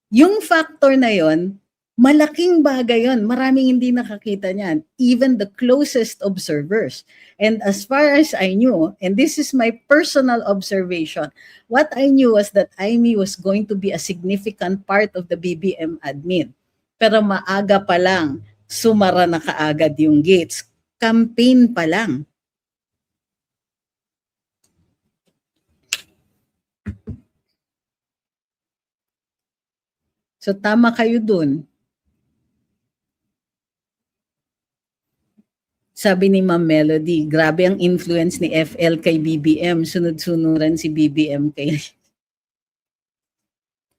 yung factor na yon, malaking bagay yon. Maraming hindi nakakita niyan. Even the closest observers. And as far as I knew, and this is my personal observation, what I knew was that Amy was going to be a significant part of the BBM admin. Pero maaga pa lang, sumara na kaagad yung gates. Campaign pa lang. So tama kayo dun. Sabi ni Ma'am Melody, grabe ang influence ni FL kay BBM. Sunod-sunuran si BBM kay...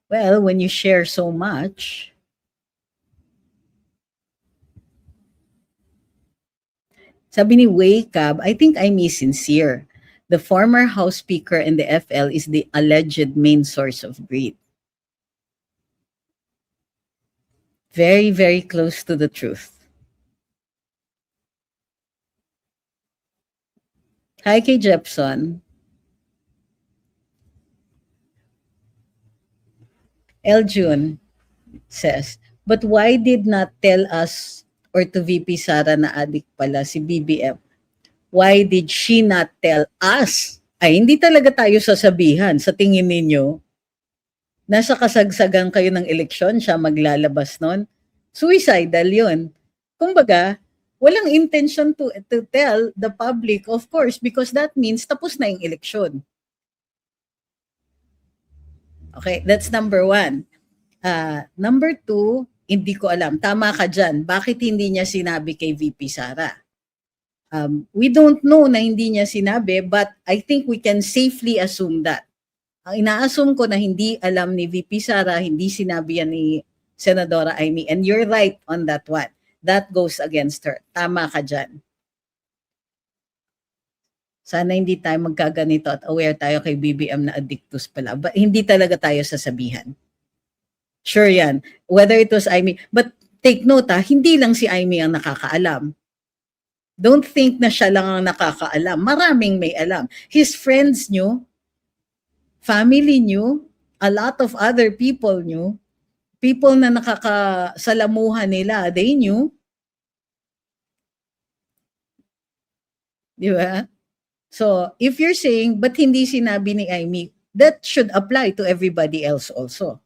Well, when you share so much... Sabi ni Wake-Up, I think I'm sincere. The former House Speaker and the FL is the alleged main source of greed. Very, very close to the truth. Hi kay Jepson. Eljun says, but why did not tell us or to VP Sara na addict pala si BBM? Why did she not tell us? Ay, hindi talaga tayo sasabihan. Sa tingin ninyo, nasa kasagsagan kayo ng eleksyon, siya maglalabas nun? Suicidal yun. Kumbaga, walang intention to tell the public, of course, because that means tapos na yung eleksyon. Okay, that's number one. Number two, hindi ko alam. Tama ka dyan. Bakit hindi niya sinabi kay VP Sara? We don't know na hindi niya sinabi, but I think we can safely assume that. Ang ina-assume ko na hindi alam ni VP Sara, hindi sinabi yan ni Senadora Amy. And you're right on that one. That goes against her. Tama ka dyan. Sana hindi tayo magkaganito at aware tayo kay BBM na addictus pala. But hindi talaga tayo sasabihan. Sure yan. Whether it was Amy. But take note hindi lang si Amy ang nakakaalam. Don't think na siya lang ang nakakaalam. Maraming may alam. His friends knew, family knew, a lot of other people knew, people na nakakasalamuhan nila, they knew. Di ba? So, if you're saying, but hindi sinabi ni Amy, that should apply to everybody else also.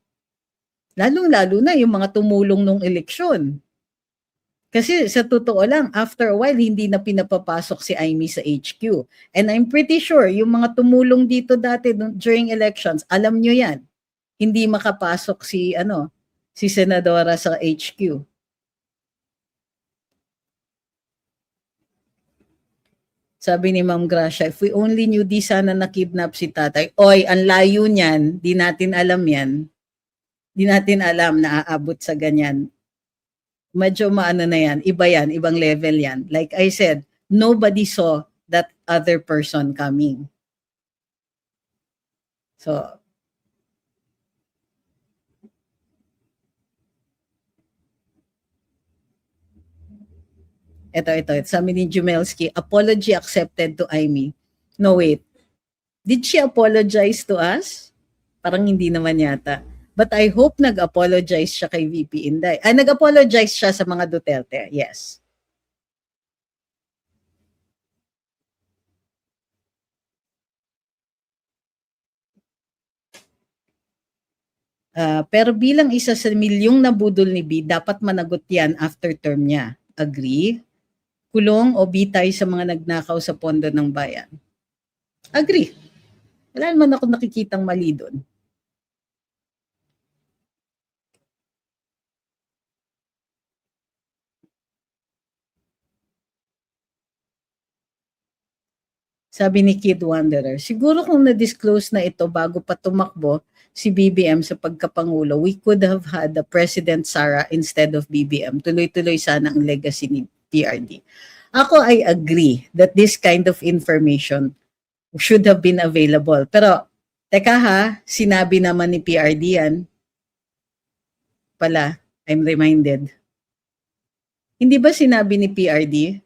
Lalong-lalo na yung mga tumulong nung eleksyon. Kasi sa totoo lang, after a while, hindi na pinapapasok si Amy sa HQ. And I'm pretty sure, yung mga tumulong dito dati during elections, alam nyo yan. Hindi makapasok si Senadora sa HQ. Sabi ni Ma'am Gracia, if we only knew di sana nakidnap si tatay. Oy, ang layo niyan, di natin alam yan. Di natin alam na aabot sa ganyan. Medyo maano na yan, iba yan, ibang level yan. Like I said, nobody saw that other person coming. So, ito. Sabi ni Jumelski, apology accepted to Amy. No, wait. Did she apologize to us? Parang hindi naman yata. But I hope nag-apologize siya kay VP Inday. Nag-apologize siya sa mga Duterte. Yes. Pero bilang isa sa milyong nabudol ni B, dapat managot yan after term niya. Agree? Kulong o bitay sa mga nagnakaw sa pondo ng bayan. Agree. Wala naman ako nakikitang mali doon. Sabi ni Kid Wanderer, siguro kung na-disclose na ito bago pa tumakbo si BBM sa pagkapangulo, we could have had the President Sara instead of BBM. Tuloy-tuloy sana ang legacy ni PRD. Ako, I agree that this kind of information should have been available. Pero, teka ha, sinabi naman ni PRD yan. Pala, I'm reminded. Hindi ba sinabi ni PRD?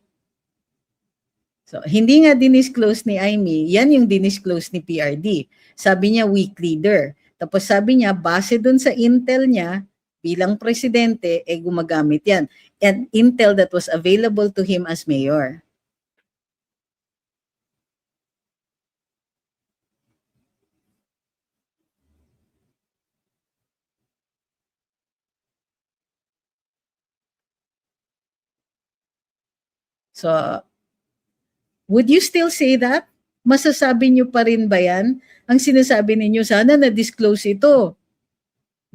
So, hindi nga dinisclose ni Amy, yan yung dinisclose ni PRD. Sabi niya weak leader. Tapos sabi niya, base dun sa intel niya, bilang presidente, gumagamit yan. And intel that was available to him as mayor. So, would you still say that? Masasabi niyo pa rin ba yan? Ang sinasabi ninyo, sana na-disclose ito.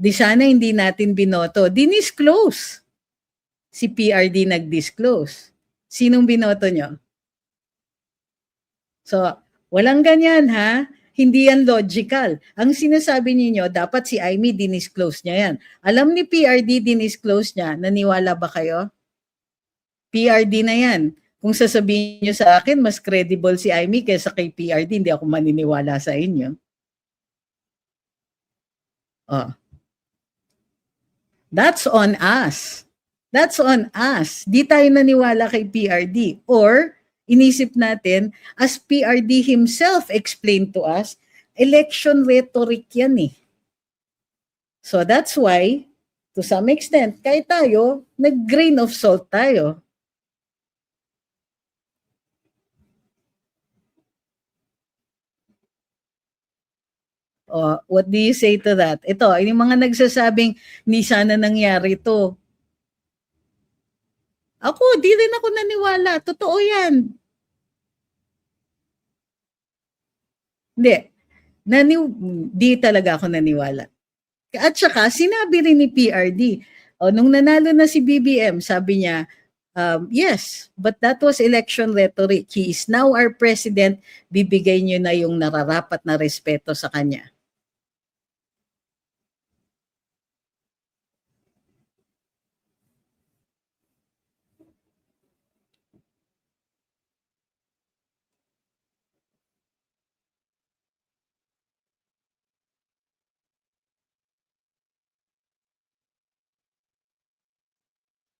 Di sana hindi natin binoto. Dinisclose. Si PRD nag-disclose. Sinong binoto nyo? So, walang ganyan ha. Hindi yan logical. Ang sinasabi niyo dapat si Amy dinisclose niya yan. Alam ni PRD dinisclose niya, naniwala ba kayo? PRD na yan. Kung sasabihin niyo sa akin, mas credible si Amy kaysa kay PRD, hindi ako maniniwala sa inyo. Oh. That's on us. That's on us. Di tayo naniwala kay PRD. Or, inisip natin, as PRD himself explained to us, election rhetoric yan eh. So that's why, to some extent, kahit tayo, nag-grain of salt tayo. Oh, what do you say to that? Ito, yung mga nagsasabing, ni sana nangyari to. Ako, di rin ako naniwala. Totoo yan. Hindi. Di talaga ako naniwala. At saka, sinabi rin ni PRD, nung nanalo na si BBM, sabi niya, yes, but that was election rhetoric. He is now our president. Bibigay niyo na yung nararapat na respeto sa kanya.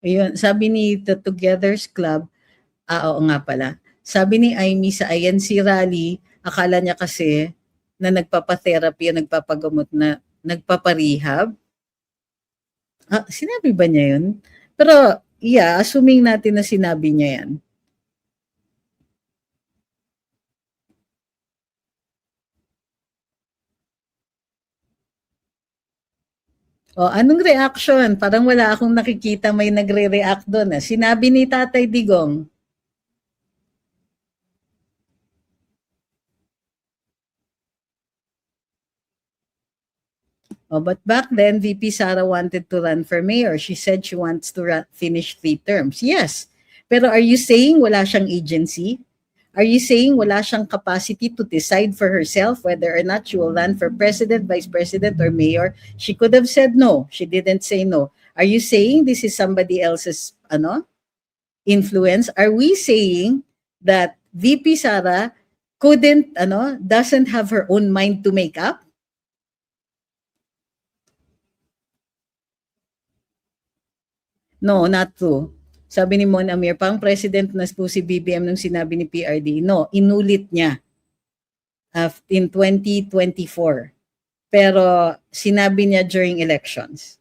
Ayun, sabi ni The Togethers Club, oo nga pala. Sabi ni Amy sa INC rally, akala niya kasi na nagpapa-therapy o nagpapagamot na nagpaparehab. Sinabi ba niya yun? Pero, yeah, assuming natin na sinabi niya yan. Anong reaction? Parang wala akong nakikita may nagre-react doon. Sinabi ni Tatay Digong, but back then, VP Sara wanted to run for mayor. She said she wants to finish 3 terms. Yes. Pero are you saying wala siyang agency? Are you saying wala siyang capacity to decide for herself whether or not she will run for president, vice president, or mayor? She could have said no. She didn't say no. Are you saying this is somebody else's influence? Are we saying that VP Sara doesn't have her own mind to make up? No, not true. Sabi ni Mon Amir, pang president na po si BBM nung sinabi ni PRD. No, inulit niya in 2024. Pero sinabi niya during elections.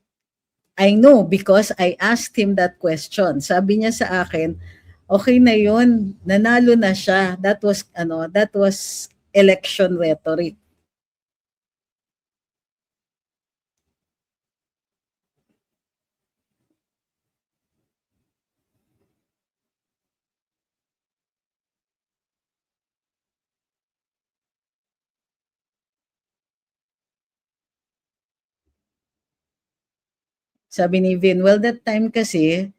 I know because I asked him that question. Sabi niya sa akin, okay na yun, nanalo na siya. That was election rhetoric. Sabi ni Vin, well, that time kasi,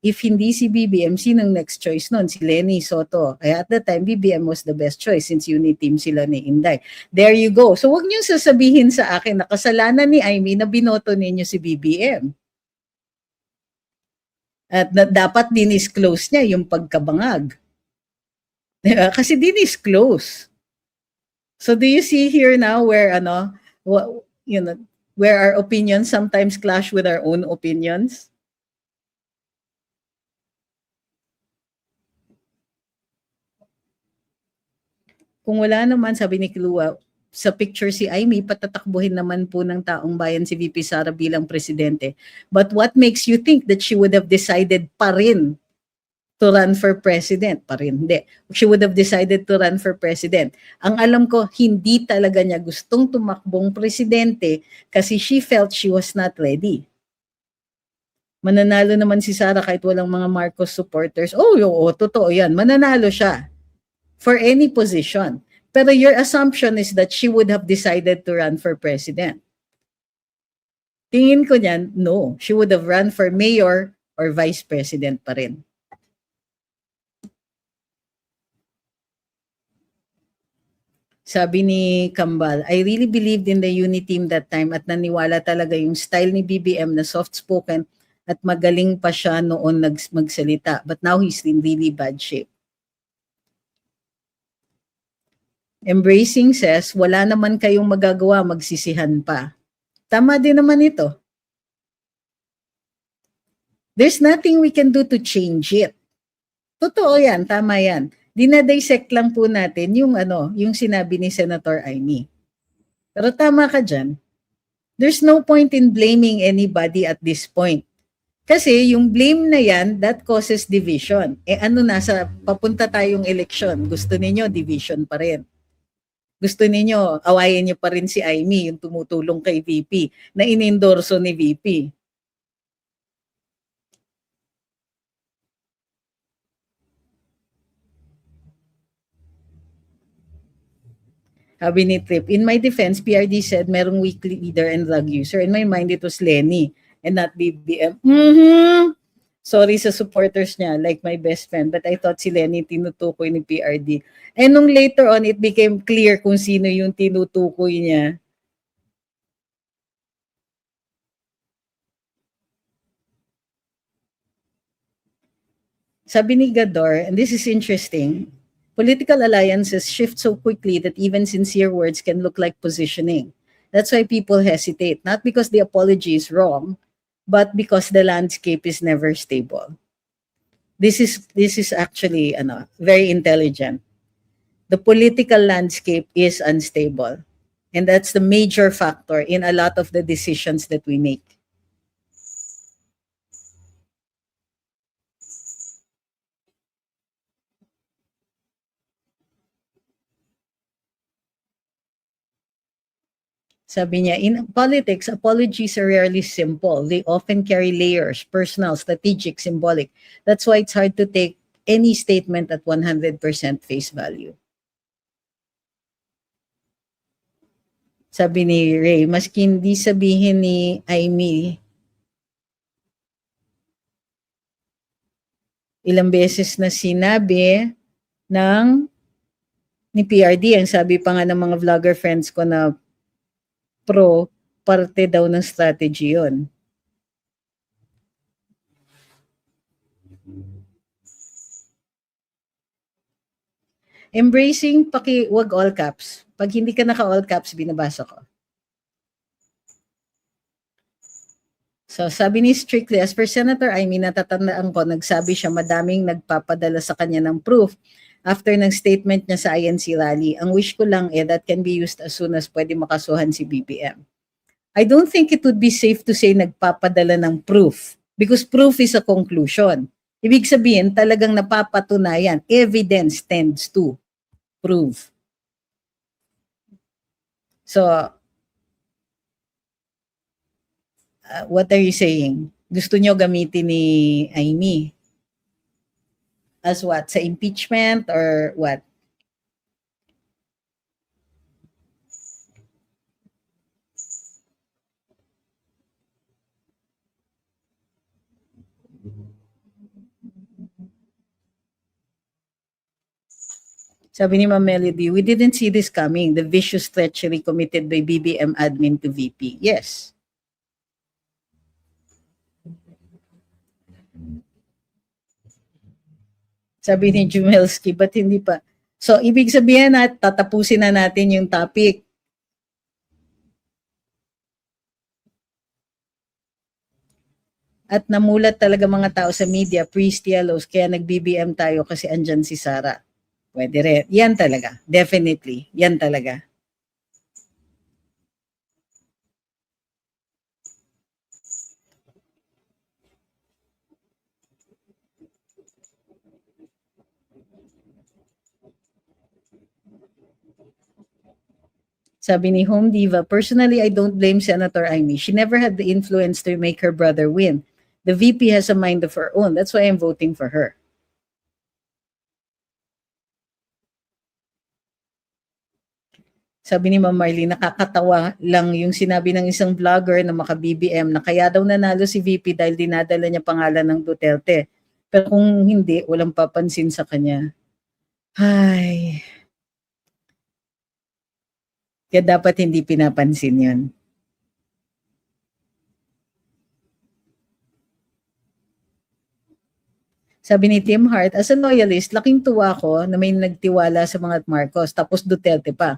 if hindi si BBM, sinong next choice nun? Si Lenny Soto. Kaya at that time, BBM was the best choice since unit team sila ni Inday. There you go. So wag niyo sasabihin sa akin na kasalanan ni Amy na binoto ninyo si BBM. At dapat dinisclose niya yung pagkabangag. Kasi dinisclose. So do you see here now where where our opinions sometimes clash with our own opinions? kung wala naman, sabi ni Kilua, sa picture si Amy, patatakbuhin naman po ng taong bayan si VP Sara bilang presidente. But what makes you think that she would have decided pa rin to run for president? Pa rin, hindi. She would have decided to run for president. Ang alam ko, hindi talaga niya gustong tumakbong presidente kasi she felt she was not ready. Mananalo naman si Sara kahit walang mga Marcos supporters. Oh, totoo yan. Mananalo siya for any position. Pero your assumption is that she would have decided to run for president. Tingin ko niyan, no. She would have run for mayor or vice president pa rin. Sabi ni Kambal, I really believed in the unity team that time at naniwala talaga yung style ni BBM na soft-spoken at magaling pa siya noon magsalita. But now he's in really bad shape. Embracing says, wala naman kayong magagawa, magsisihan pa. Tama din naman ito. There's nothing we can do to change it. Totoo yan, tama yan. Dinadissect lang po natin yung sinabi ni Senator Amy. Pero tama ka dyan. There's no point in blaming anybody at this point. Kasi yung blame na yan, that causes division. Papunta tayong eleksyon, gusto ninyo, division pa rin. Gusto ninyo, awayin niyo pa rin si Amy, yung tumutulong kay VP, na inendorso ni VP. Sabi ni Trip, in my defense, PRD said merong weekly leader and drug user. In my mind, it was Lenny and not BBM. Sorry sa supporters niya, like my best friend, but I thought si Lenny tinutukoy ni PRD. And nung later on, it became clear kung sino yung tinutukoy niya. Sabi ni Gador, and this is interesting, political alliances shift so quickly that even sincere words can look like positioning. That's why people hesitate, not because the apology is wrong, but because the landscape is never stable. This is actually very intelligent. The political landscape is unstable. And that's the major factor in a lot of the decisions that we make. Sabi niya, in politics, apologies are rarely simple. They often carry layers, personal, strategic, symbolic. That's why it's hard to take any statement at 100% face value. Sabi ni Ray, maski hindi sabihin ni Amy, ilang beses na sinabi ni PRD, ang sabi pa nga ng mga vlogger friends ko na parte daw ng strategy yon. Embracing, wag all caps. Pag hindi ka naka all caps, binabasa ko. So sabi ni Strictly, as per Senator Amy, natatandaan ko, nagsabi siya madaming nagpapadala sa kanya ng proof after ng statement niya sa INC rally. Ang wish ko lang that can be used as soon as pwede makasuhan si BBM. I don't think it would be safe to say nagpapadala ng proof because proof is a conclusion. Ibig sabihin, talagang napapatunayan. Evidence tends to prove. So, what are you saying? Gusto nyo gamitin ni Amy? As what? Sa impeachment or what? Sabi ni Ma'am Melody, we didn't see this coming, the vicious treachery committed by BBM admin to VP. Yes. Sabi ni Jumelski, ba't hindi pa? So, ibig sabihin na tatapusin na natin yung topic. At namulat talaga mga tao sa media, priest yellows, kaya nag-BBM tayo kasi andyan si Sara. Pwede rin. Yan talaga. Definitely. Yan talaga. Sabi ni Home Diva, personally, I don't blame Senator Amy. She never had the influence to make her brother win. The VP has a mind of her own. That's why I'm voting for her. Sabi ni Ma'am Marlene, nakakatawa lang yung sinabi ng isang vlogger na maka-BBM na kaya daw nanalo si VP dahil dinadala niya pangalan ng Duterte. Pero kung hindi, walang papansin sa kanya. Ay. Kaya dapat hindi pinapansin yun. Sabi ni Tim Hart, as a loyalist, laking tuwa ko na may nagtiwala sa mga Marcos, tapos Duterte pa.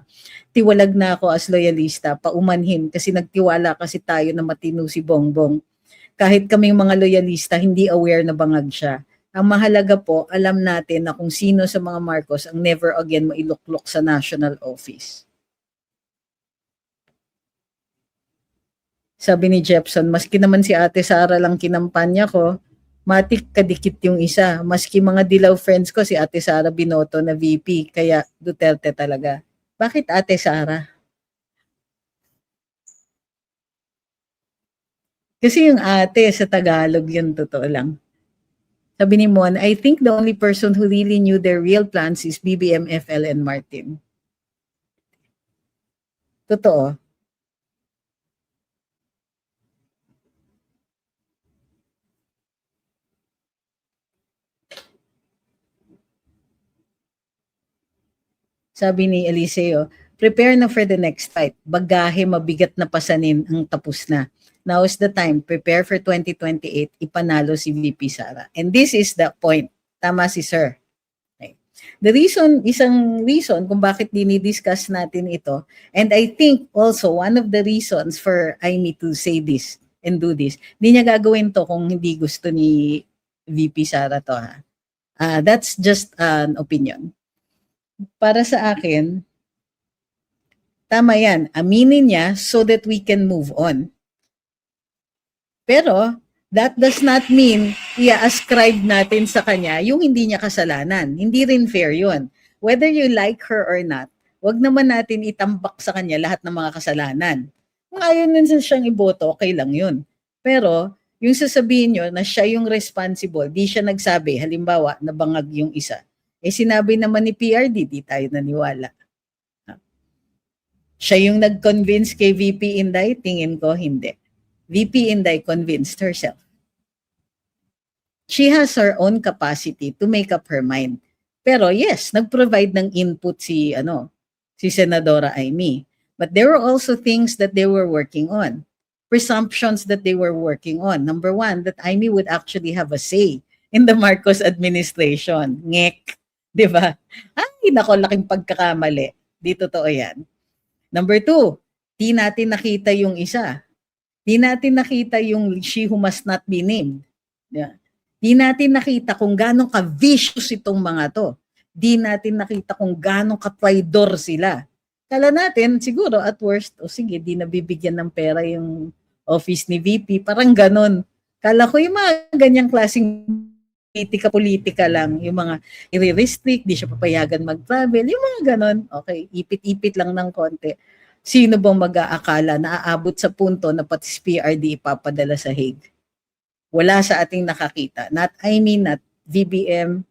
Tiwalag na ako as loyalista, paumanhin, kasi nagtiwala kasi tayo na matino si Bongbong. Kahit kaming mga loyalista, hindi aware na bangag siya. Ang mahalaga po, alam natin na kung sino sa mga Marcos ang never again mailuklok sa national office. Sabi ni Jepson, maski naman si Ate Sara lang kinampanya ko, matik kadikit yung isa. Maski mga dilaw friends ko, si Ate Sara binoto na VP, kaya Duterte talaga. Bakit Ate Sara? Kasi yung ate sa Tagalog yun, totoo lang. Sabi ni Mon, I think the only person who really knew their real plans is BBM, FL, and Martin. Totoo. Sabi ni Eliseo, prepare na for the next fight. Bagahe mabigat na pasanin ang tapos na. Now is the time. Prepare for 2028. Ipanalo si VP Sara. And this is the point. Tama si Sir. Okay. The reason, isang reason kung bakit dinidiscuss natin ito, and I think also one of the reasons for Amy to say this and do this, hindi niya gagawin to kung hindi gusto ni VP Sara to ha. That's just an opinion. Para sa akin, tama yan. Aminin niya so that we can move on. Pero, that does not mean i-ascribe natin sa kanya yung hindi niya kasalanan. Hindi rin fair yun. Whether you like her or not, wag naman natin itambak sa kanya lahat ng mga kasalanan. Kung ayaw nun siyang iboto, okay lang yun. Pero, yung sasabihin nyo na siya yung responsible, di siya nagsabi, halimbawa, nabangag yung isa. Sinabi naman ni PRD, di tayo naniwala. Siya yung nag-convince kay VP Inday, tingin ko hindi. VP Inday convinced herself. She has her own capacity to make up her mind. Pero yes, nag-provide ng input si Senadora Amy. But there were also things that they were working on. Presumptions that they were working on. Number one, that Amy would actually have a say in the Marcos administration. Ngek. Diba? Ay, nako, laking pagkakamali. Di totoo yan. Number two, di natin nakita yung isa. Di natin nakita yung she who must not be named. Yeah. Di natin nakita kung gano'ng ka-vicious itong mga to. Di natin nakita kung gano'ng ka-traidor sila. Kala natin, siguro at worst, sige, di nabibigyan ng pera yung office ni VP. Parang ganon. Kala ko yung mga ganyang klaseng politika lang, yung mga i-restrict, di siya papayagan mag-travel, yung mga ganon. Okay, ipit-ipit lang ng konti. Sino bang mag-aakala na aabot sa punto na pati PRD ipapadala sa Hague? Wala sa ating nakakita. Not Amy, not BBM.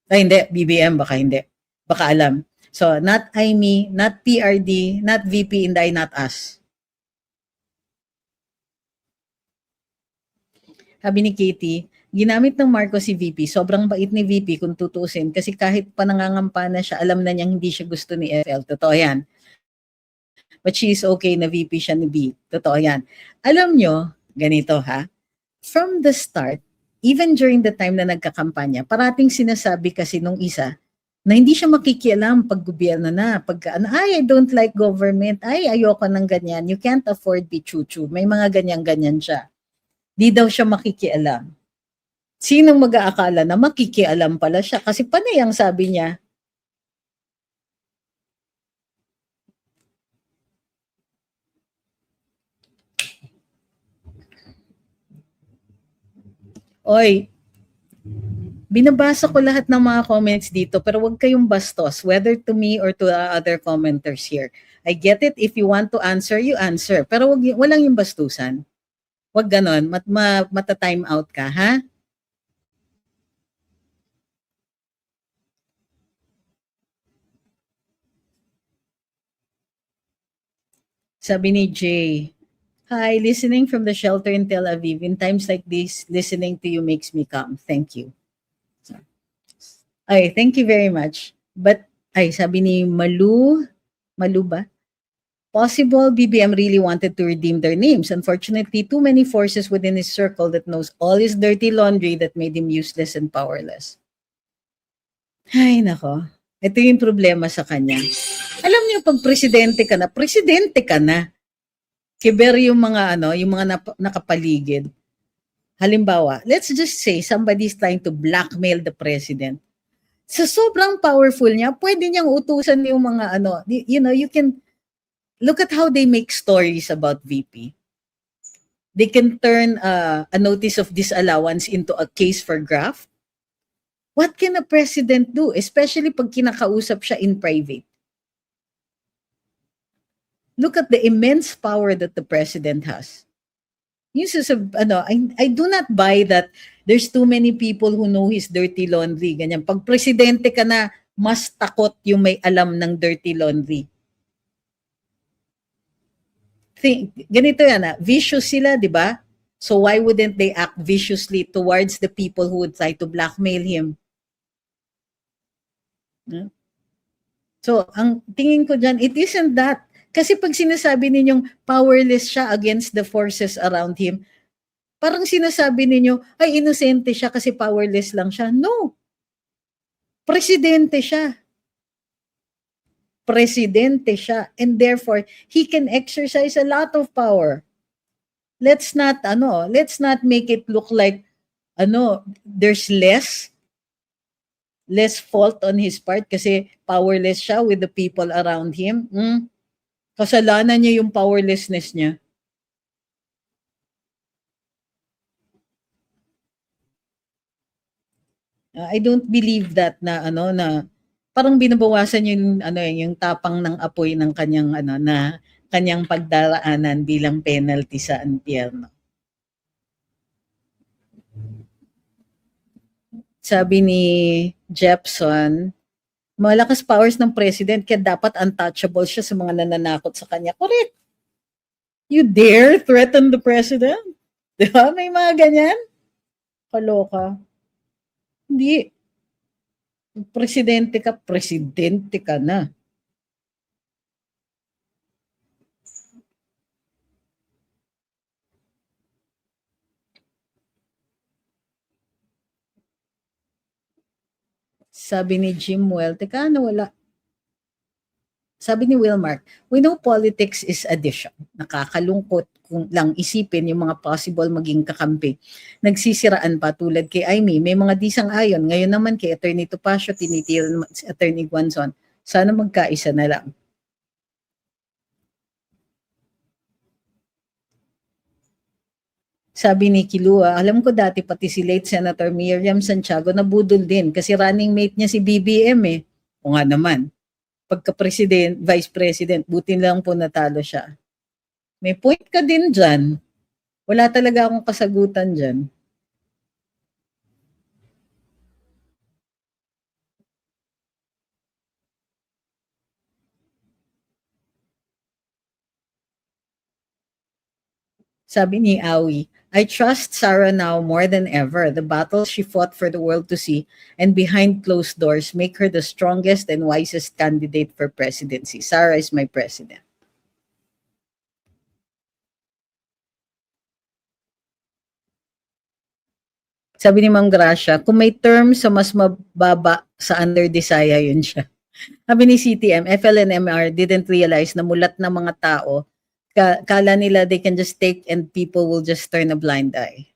Hindi, BBM baka hindi. Baka alam. So, not Amy, not PRD, not VP Inday, not us. Sabi ni Katie, ginamit ng Marcos si VP. Sobrang bait ni VP kung tutusin kasi kahit pa nangangampa na siya, alam na niyang hindi siya gusto ni FL. Totoo yan. But she is okay na VP siya ni B. Totoo yan. Alam nyo, ganito ha, from the start, even during the time na nagkakampanya, parating sinasabi kasi nung isa, na hindi siya makikialam pag gobyerno na, ay, I don't like government, ay, ayoko ng ganyan, you can't afford be chuchu. May mga ganyan-ganyan siya. Di daw siya makikialam. Sinong mag-aakala na makikialam pala siya? Kasi panay ang sabi niya, Oy, binabasa ko lahat ng mga comments dito pero wag kayong bastos whether to me or to other commenters here. I get it, if you want to answer, you answer. Pero walang yung bastusan. Wag ganon, mata-time out ka, ha? Sabi ni Jay, hi, listening from the shelter in Tel Aviv. In times like this, listening to you makes me calm. Thank you. Ay, thank you very much. But, sabi ni Malu ba? Possible BBM really wanted to redeem their names. Unfortunately, too many forces within his circle that knows all his dirty laundry that made him useless and powerless. Ay, nako. Ito yung problema sa kanya. Alam niyo, pag presidente ka na. Kiber yung mga yung mga nakapaligid. Halimbawa, let's just say somebody's trying to blackmail the president. Sa sobrang powerful niya, pwede niyang utusan yung mga you can look at how they make stories about VP. They can turn a notice of disallowance into a case for graft. What can a president do, especially pag kinakausap siya in private? Look at the immense power that the president has. I do not buy that there's too many people who know his dirty laundry. Ganyan. Pag presidente ka na, mas takot yung may alam ng dirty laundry. Ganito yan, vicious sila, di ba? So why wouldn't they act viciously towards the people who would try to blackmail him? So, ang tingin ko dyan, it isn't that. Kasi pag sinasabi ninyong powerless siya against the forces around him, parang sinasabi ninyo, ay, inosente siya kasi powerless lang siya. No. Presidente siya. Presidente siya. And therefore, he can exercise a lot of power. Let's not make it look like, there's less fault on his part kasi powerless siya with the people around him. Kasalanan niya yung powerlessness niya. I don't believe that na parang binabawasan yung tapang ng apoy ng kanyang na kanyang pagdaraanan bilang penalty sa impyerno. Sabi ni Jepson, malakas powers ng president kaya dapat untouchable siya sa mga nananakot sa kanya. Correct. You dare threaten the president? Di ba? May mga ganyan? Kaloka. Hindi. Presidente ka na. Sabi ni Jim Well, wala. Sabi ni Wilmark, we know politics is addition. Nakakalungkot kung lang isipin yung mga possible maging kakampi. Nagsisiraan pa tulad kay Amy, may mga disang ayon. Ngayon naman kay Attorney Topacio, tinitil si Attorney Guanzon. Sana magkaisa na lang. Sabi ni Kilua, alam ko dati pati si late Senator Miriam Santiago nabudol din kasi running mate niya si BBM eh. O nga naman, pagka-president, vice president, buti lang po natalo siya. May point ka din dyan. Wala talaga akong kasagutan dyan. Sabi ni Awi, I trust Sarah now more than ever. The battles she fought for the world to see and behind closed doors make her the strongest and wisest candidate for presidency. Sarah is my president. Sabi ni Ma'am Gracia, kung may term sa mas mababa sa under Desaya, yun siya. Sabi ni CTM, FLNMR didn't realize na mulat na mga tao kala nila they can just take and people will just turn a blind eye.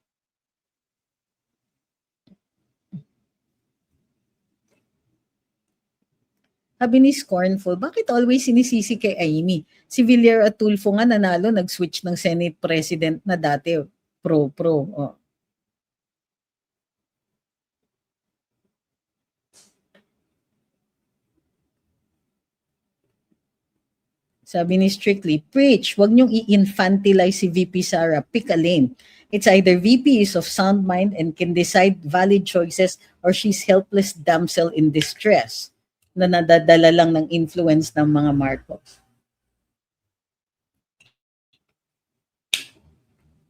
Sabi ni Scornful, bakit always sinisisi kay Amy? Si Villar Atulfo nga nanalo, nag-switch ng Senate President na dati pro. Oh. Sabi ni Strictly, preach, wag niyong i-infantilize si VP Sara, pick a lane. It's either VP is of sound mind and can decide valid choices or she's helpless damsel in distress na nadadala lang ng influence ng mga Marcos.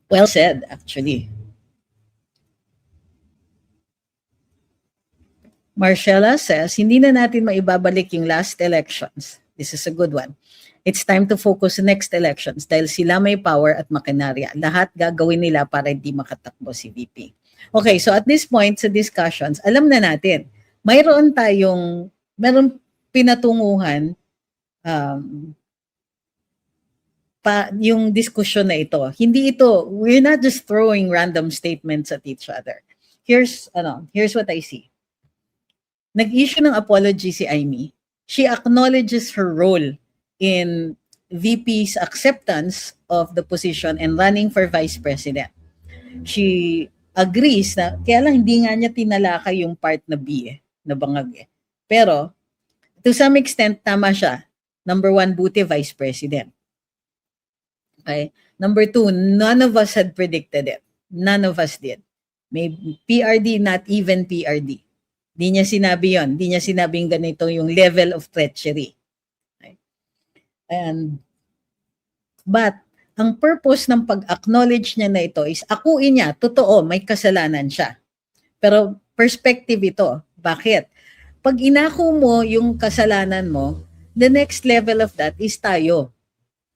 Well said, actually. Marcella says, hindi na natin maibabalik yung last elections. This is a good one. It's time to focus on next elections dahil sila may power at makinarya. Lahat gagawin nila para hindi makatakbo si VP. Okay, so at this point sa discussions, alam na natin, mayroon pinatunguhan yung diskusyon na ito. Hindi ito, we're not just throwing random statements at each other. Here's what I see. Nag-issue ng apology si Amy. She acknowledges her role in VP's acceptance of the position and running for vice president. She agrees na, kaya lang hindi nga niya tinalakay yung part na B na bangag Pero, to some extent, tama siya. Number 1, buti vice president. Okay? Number 2, none of us had predicted it. None of us did. May PRD, not even PRD. Di niya sinabi yon. Di niya sinabing ganito yung level of treachery. Okay? But, ang purpose ng pag-acknowledge niya na ito is akuin niya, totoo, may kasalanan siya. Pero perspective ito. Bakit? Pag inako mo yung kasalanan mo, the next level of that is tayo.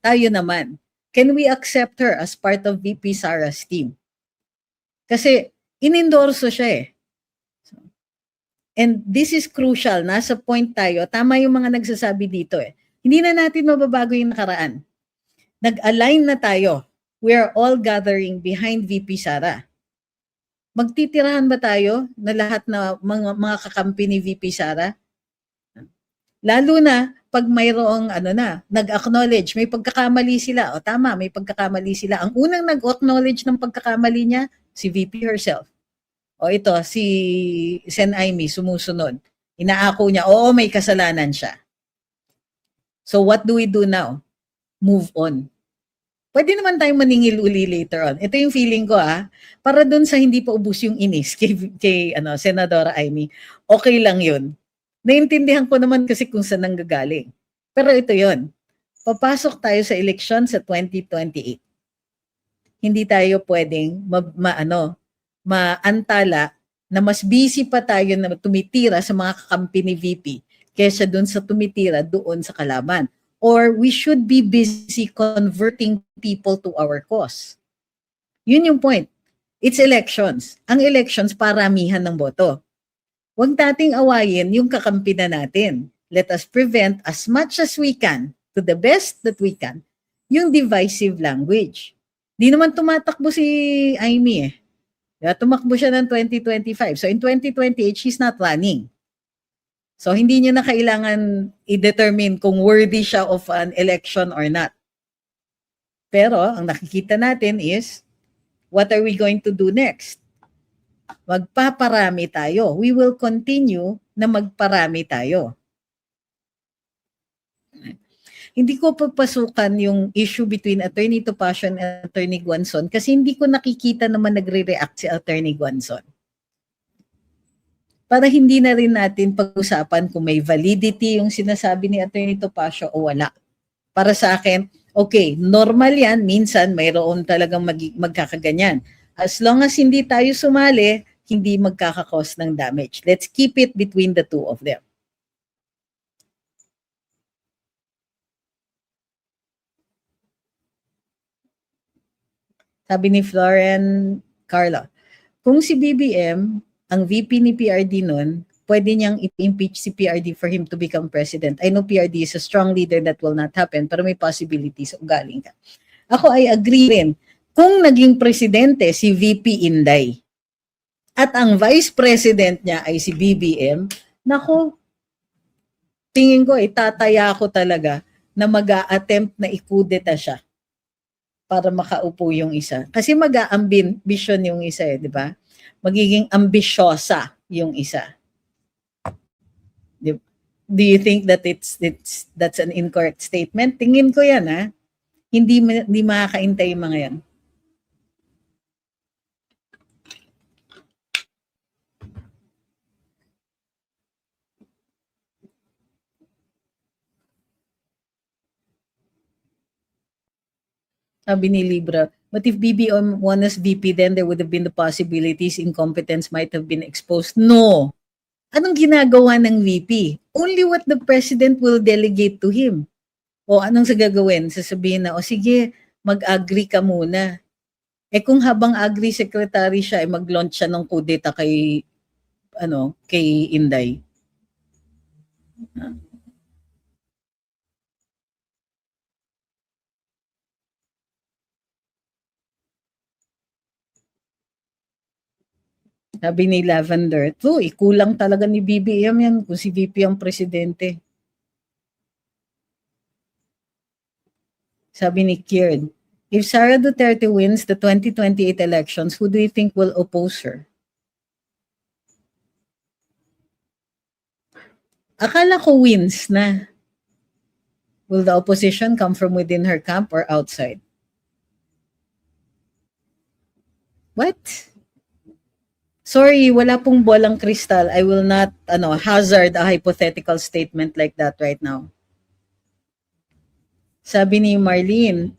Tayo naman. Can we accept her as part of VP Sara's team? Kasi inendorso siya And this is crucial. Nasa point tayo. Tama yung mga nagsasabi dito Hindi na natin mababago yung nakaraan. Nag-align na tayo. We are all gathering behind VP Sara. Magtitirahan ba tayo na lahat na mga kakampi ni VP Sara? Lalo na pag mayroong nag-acknowledge, may pagkakamali sila. O tama, may pagkakamali sila. Ang unang nag-acknowledge ng pagkakamali niya, si VP herself. O ito, si Sen Amy, sumusunod. Inaako niya, oo, may kasalanan siya. So what do we do now? Move on. Pwede naman tayong maningil uli later on. Ito yung feeling ko para dun sa hindi pa ubus yung inis kay Senadora Amy, okay lang yun. Naintindihan ko naman kasi kung saan nanggagaling. Pero ito yon. Papasok tayo sa eleksyon sa 2028. Hindi tayo pwedeng maantala na mas busy pa tayo na tumitira sa mga kakampi ni VP kaysa dun sa tumitira doon sa kalaban. Or we should be busy converting people to our cause. Yun yung point. It's elections. Ang elections, paramihan ng boto. Huwag nating awayin yung kakampi na natin. Let us prevent as much as we can, to the best that we can, yung divisive language. Di naman tumatakbo si Amy Tumakbo siya ng 2025. So in 2028, she's not running. So hindi niyo na kailangan i-determine kung worthy siya of an election or not. Pero ang nakikita natin is, what are we going to do next? Magpaparami tayo. We will continue na magparami tayo. Hindi ko papasukan yung issue between Attorney Topacio and Attorney Guanzon kasi hindi ko nakikita naman nagre-react si Attorney Guanzon. Para hindi na rin natin pag-usapan kung may validity yung sinasabi ni Attorney Topacio o wala. Para sa akin, okay, normal yan. Minsan, mayroon talagang magkakaganyan. As long as hindi tayo sumali, hindi magkakakos ng damage. Let's keep it between the two of them. Sabi ni Floren Carla, kung si BBM, ang VP ni PRD nun, pwede niyang i-impeach si PRD for him to become president. I know PRD is a strong leader, that will not happen, pero may possibilities sa ugaling ka. Ako ay agree rin. Kung naging presidente si VP Inday, at ang vice president niya ay si BBM, naku, tingin ko, itataya ko talaga na mag-a-attempt na ikudeta siya para makaupo yung isa. Kasi mag-a-ambition yung isa di ba? Magiging ambisyosa yung isa. Do you think that that's an incorrect statement? Tingin ko yan, ha? Hindi makakaintay yung mga yan. Sabi ni Libra, but if BBM won as VP, then there would have been the possibilities incompetence might have been exposed. No. Anong ginagawa ng VP? Only what the president will delegate to him. O anong gagawin? Sasabihin na, o sige, mag-agree ka muna. Eh kung habang agree secretary siya, eh mag-launch siya ng kudeta kay Inday. Sabi ni Lavender, kulang talaga ni BBM yan kung si VP ang presidente. Sabi ni Kieran, if Sara Duterte wins the 2028 elections, who do you think will oppose her? Akala ko wins na. Will the opposition come from within her camp or outside? What? Sorry, wala pong bolang kristal. I will not hazard a hypothetical statement like that right now. Sabi ni Marlene,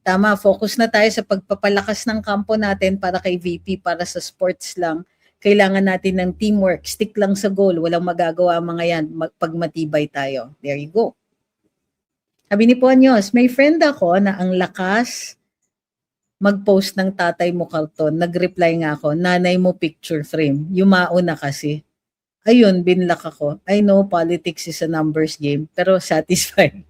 tama, focus na tayo sa pagpapalakas ng kampo natin para kay VP, para sa sports lang. Kailangan natin ng teamwork, stick lang sa goal, walang magagawa mga yan, pag matibay tayo. There you go. Sabi ni Ponyos, may friend ako na ang lakas mag-post ng tatay mo Carlton. Nag-reply nga ako, nanay mo picture frame. Yumao na kasi. Ayun, binlock ako. I know politics is a numbers game, pero satisfied.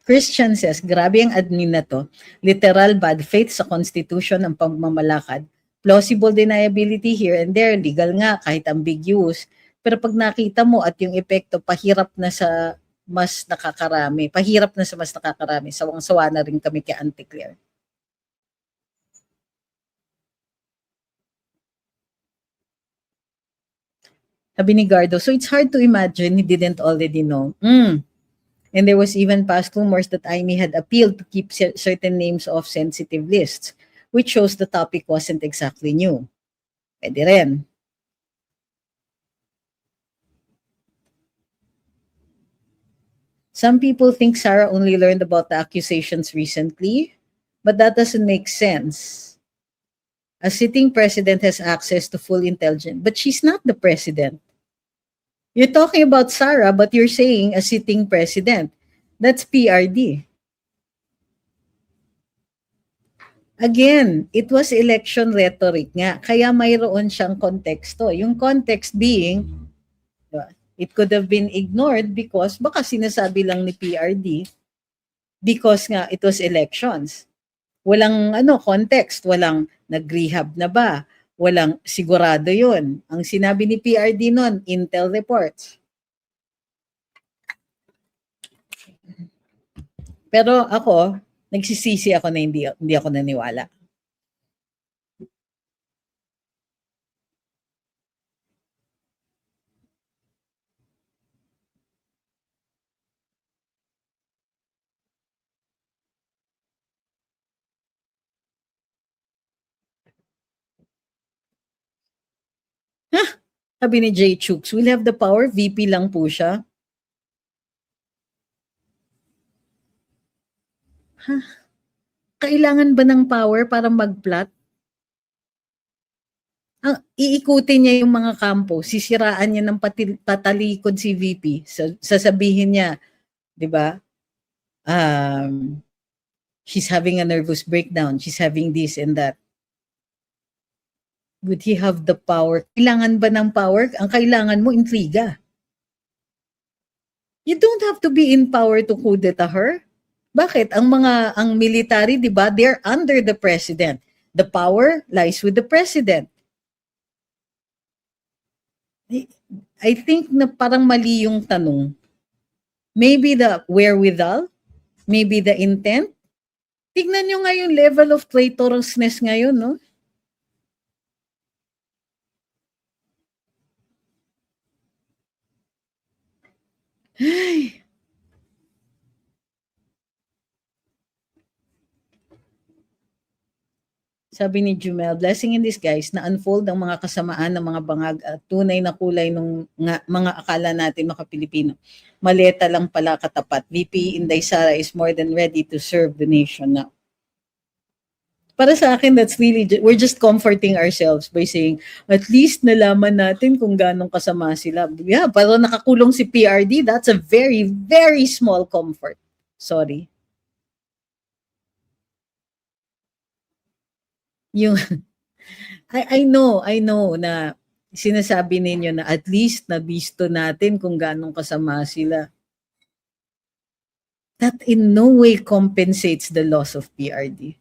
Christian says, grabe ang admin na to. Literal bad faith sa constitution ang pagmamalakad. Plausible deniability here and there. Legal nga, kahit ambiguous. Pero pag nakita mo at yung epekto, pahirap na sa mas nakakarami. Sawang-sawa na rin kami kay Auntie Claire. Sabi ni Gardo, so it's hard to imagine he didn't already know. And there was even past rumors that Amy had appealed to keep certain names off sensitive lists, which shows the topic wasn't exactly new. Pwede rin. Some people think Sarah only learned about the accusations recently, but that doesn't make sense. A sitting president has access to full intelligence, but she's not the president. You're talking about Sarah, but you're saying a sitting president. That's PRD. Again, it was election rhetoric nga, kaya mayroon siyang konteksto. Yung context being, it could have been ignored because baka sinasabi lang ni PRD because nga it was elections. Walang context, walang nag-rehab na ba, walang sigurado yun. Ang sinabi ni PRD nun, intel reports. Pero ako, nagsisisi ako na hindi ako naniwala. Sabi ni Jay Chooks, will have the power, VP lang po siya. Kailangan ba ng power para mag-plot? Iikutin niya yung mga kampo, sisiraan niya ng patalikod si VP. Sasabihin niya, di ba? She's having a nervous breakdown. She's having this and that. Would he have the power? Kailangan ba ng power? Ang kailangan mo, intriga. You don't have to be in power to kudeta her. Bakit? Ang military, di ba, they're under the president. The power lies with the president. I think na parang mali yung tanong. Maybe the wherewithal, maybe the intent, Tignan nyo nga yung level of traitorousness ngayon, no? Ay, sabi ni Jumel, blessing in disguise na unfold ang mga kasamaan ng mga bangag at tunay na kulay ng mga akala natin makapilipino. Maleta lang pala katapat. VP Inday Sara is more than ready to serve the nation now. Para sa akin, that's really, we're just comforting ourselves by saying, at least nalaman natin kung ganong kasama sila. Yeah, pero nakakulong si PRD, that's a very, very small comfort. Sorry. Yung, I know na sinasabi ninyo na at least nabisto natin kung ganong kasama sila. That in no way compensates the loss of PRD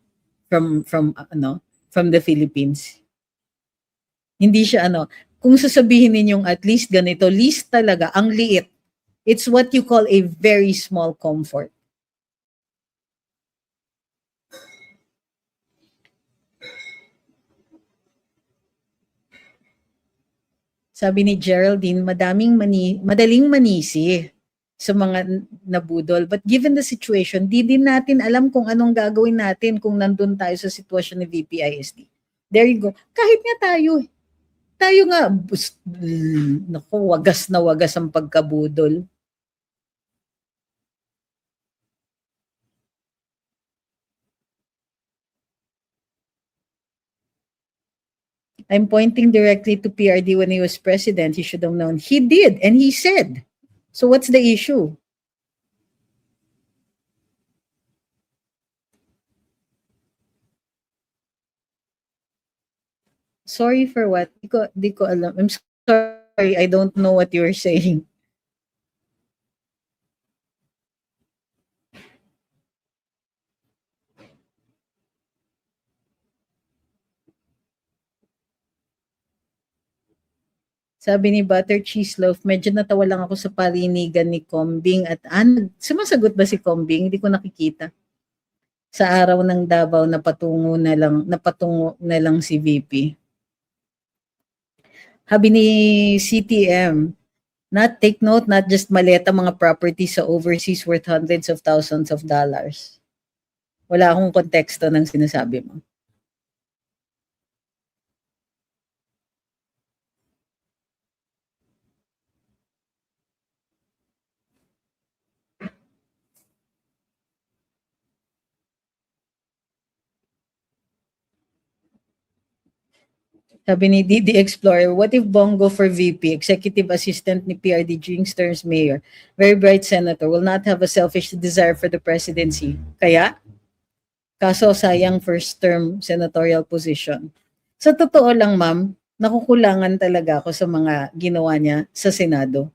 from the Philippines. Hindi siya kung sasabihin ninyong at least ganito, least talaga, ang liit. It's what you call a very small comfort. Sabi ni Geraldine, madaling manisi sa mga nabudol. But given the situation, di din natin alam kung anong gagawin natin kung nandun tayo sa sitwasyon ni VPISD. There you go. Kahit nga tayo. Tayo nga, wagas na wagas ang pagkabudol. I'm pointing directly to PRD when he was president. He should have known. He did, and he said. So what's the issue? Sorry for what? Di ko alam. I'm sorry, I don't know what you're saying. Sabi ni Butter Cheese Loaf, medyo natawa lang ako sa parinigan ni Combing at sumasagot ba si Combing? Hindi ko nakikita. Sa araw ng Davao napatungo na lang si VP. Sabi ni CTM, take note, not just maleta mga properties sa overseas worth hundreds of thousands of dollars. Wala akong konteksto ng sinasabi mo. Sabi ni Didi Explorer, what if Bongo for VP, executive assistant ni PRD during terms mayor, very bright senator, will not have a selfish desire for the presidency? Kaya? Kaso sayang first term senatorial position. Sa totoo lang, ma'am, nakukulangan talaga ako sa mga ginawa niya sa Senado.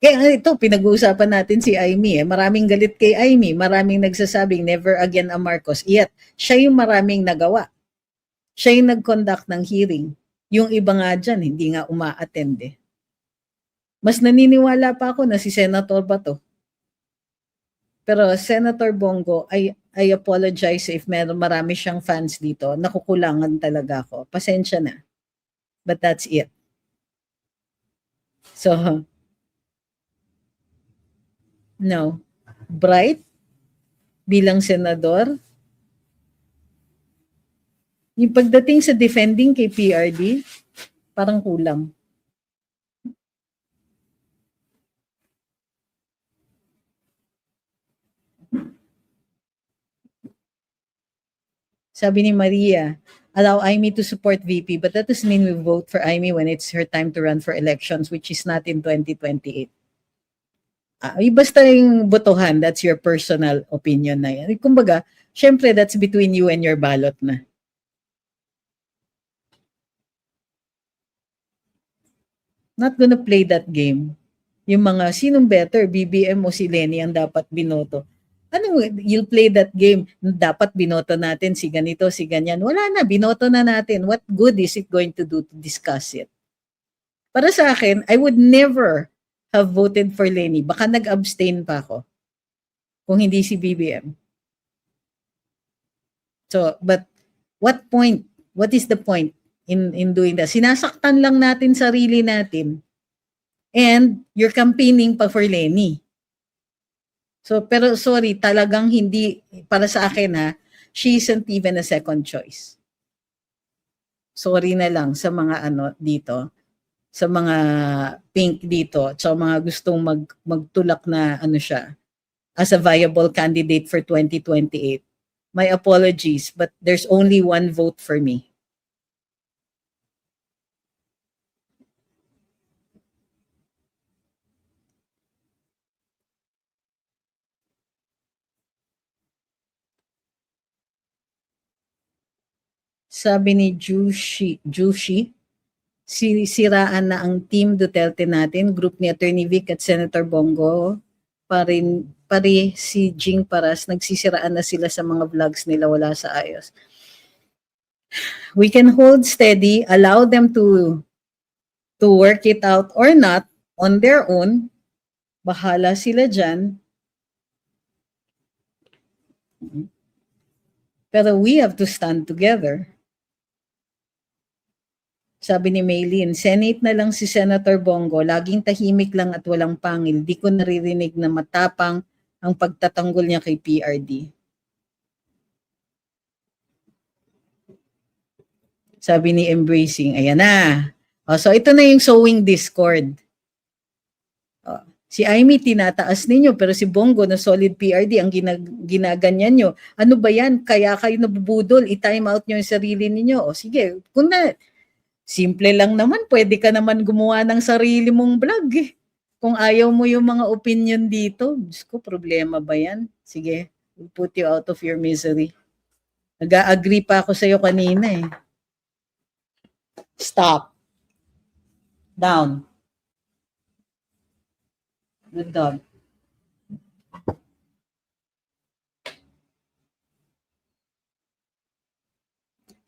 Kaya ito, pinag-uusapan natin si Amy. Maraming galit kay Amy. Maraming nagsasabing never again a Marcos. Yet, siya yung maraming nagawa. Siya yung nag-conduct ng hearing. Yung iba nga dyan, hindi nga uma-attend eh. Mas naniniwala pa ako na si Senator Bato. Pero Senator Bongo, I apologize if marami siyang fans dito. Nakukulangan talaga ako. Pasensya na. But that's it. So, no. Bright bilang senador, yung pagdating sa defending kay PRD, parang kulang. Sabi ni Maria, allow Amy to support VP, but that doesn't mean we vote for Amy when it's her time to run for elections, which is not in 2028. Basta yung botohan, that's your personal opinion na yan. Kumbaga, syempre that's between you and your ballot na. Not gonna play that game. Yung mga sinong better, BBM o si Lenny ang dapat binoto. You'll play that game. Dapat binoto natin si ganito, si ganyan. Wala na, binoto na natin. What good is it going to do to discuss it? Para sa akin, I would never have voted for Lenny. Baka nag-abstain pa ako kung hindi si BBM. So, but what point? What is the point in doing that? Sinasaktan lang natin sarili natin. And you're campaigning pa for Lenny. So, pero sorry, talagang hindi, para sa akin ha, she isn't even a second choice. Sorry na lang sa mga dito, sa mga pink dito, sa mga gustong magtulak na siya, as a viable candidate for 2028. My apologies, but there's only one vote for me. Sabi ni Jushi, siraan na ang Team Duterte natin, group ni Attorney Vic at Senator Bongo. Pare si Jing Paras, nagsisiraan na sila sa mga vlogs nila, wala sa ayos. We can hold steady, allow them to work it out or not on their own. Bahala sila dyan. Pero we have to stand together. Sabi ni Maylene, Senate na lang si Senator Bongo, laging tahimik lang at walang pangil. Di ko naririnig na matapang ang pagtatanggol niya kay PRD. Sabi ni Embracing, ayan na. So ito na yung sowing discord. Si Amy tinataas ninyo, pero si Bongo na solid PRD ang ginaganyan nyo. Ano ba yan? Kaya kayo nabubudol, i-time out nyo yung sarili ninyo. O sige, kung na, simple lang naman, pwede ka naman gumawa ng sarili mong vlog eh. Kung ayaw mo yung mga opinion dito, Diyos ko, problema ba yan? Sige, we'll put you out of your misery. Nag-agree pa ako sa'yo kanina eh. Stop. Down. Good dog.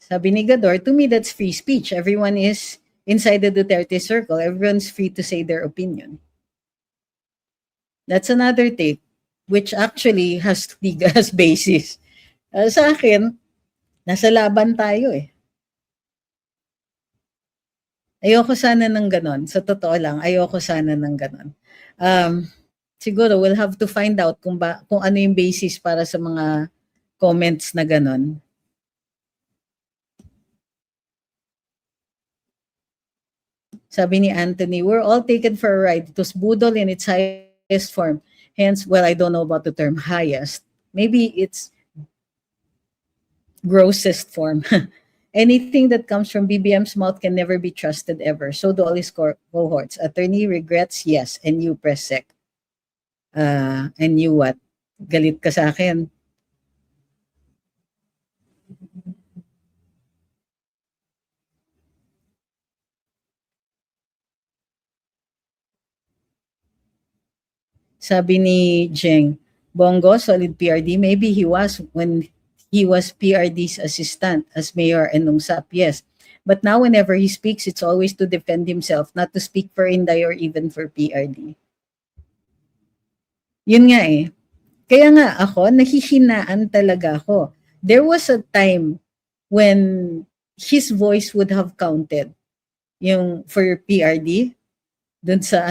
Sabi ni Gador, to me that's free speech. Everyone is inside the Duterte circle. Everyone's free to say their opinion. That's another take, which actually has basis. Sa akin, nasa laban tayo eh. Ayoko sana ng ganon. Sa totoo lang, ayoko sana ng ganon. Siguro we'll have to find out kung ano yung basis para sa mga comments na ganon. Sabi ni Anthony, we're all taken for a ride. It was budol in its highest form. Hence, well, I don't know about the term highest. Maybe it's grossest form. Anything that comes from BBM's mouth can never be trusted ever. So do all his cohorts. Attorney regrets, yes. And you, press sec. And you what? Galit ka sa akin. Sabi ni Jeng, Bongo, solid PRD. Maybe he was when he was PRD's assistant as mayor and nung SAP, yes. But now whenever he speaks, it's always to defend himself, not to speak for Inday or even for PRD. Yun nga eh. Kaya nga ako, nahihinaan talaga ako. There was a time when his voice would have counted yung for PRD. Dun sa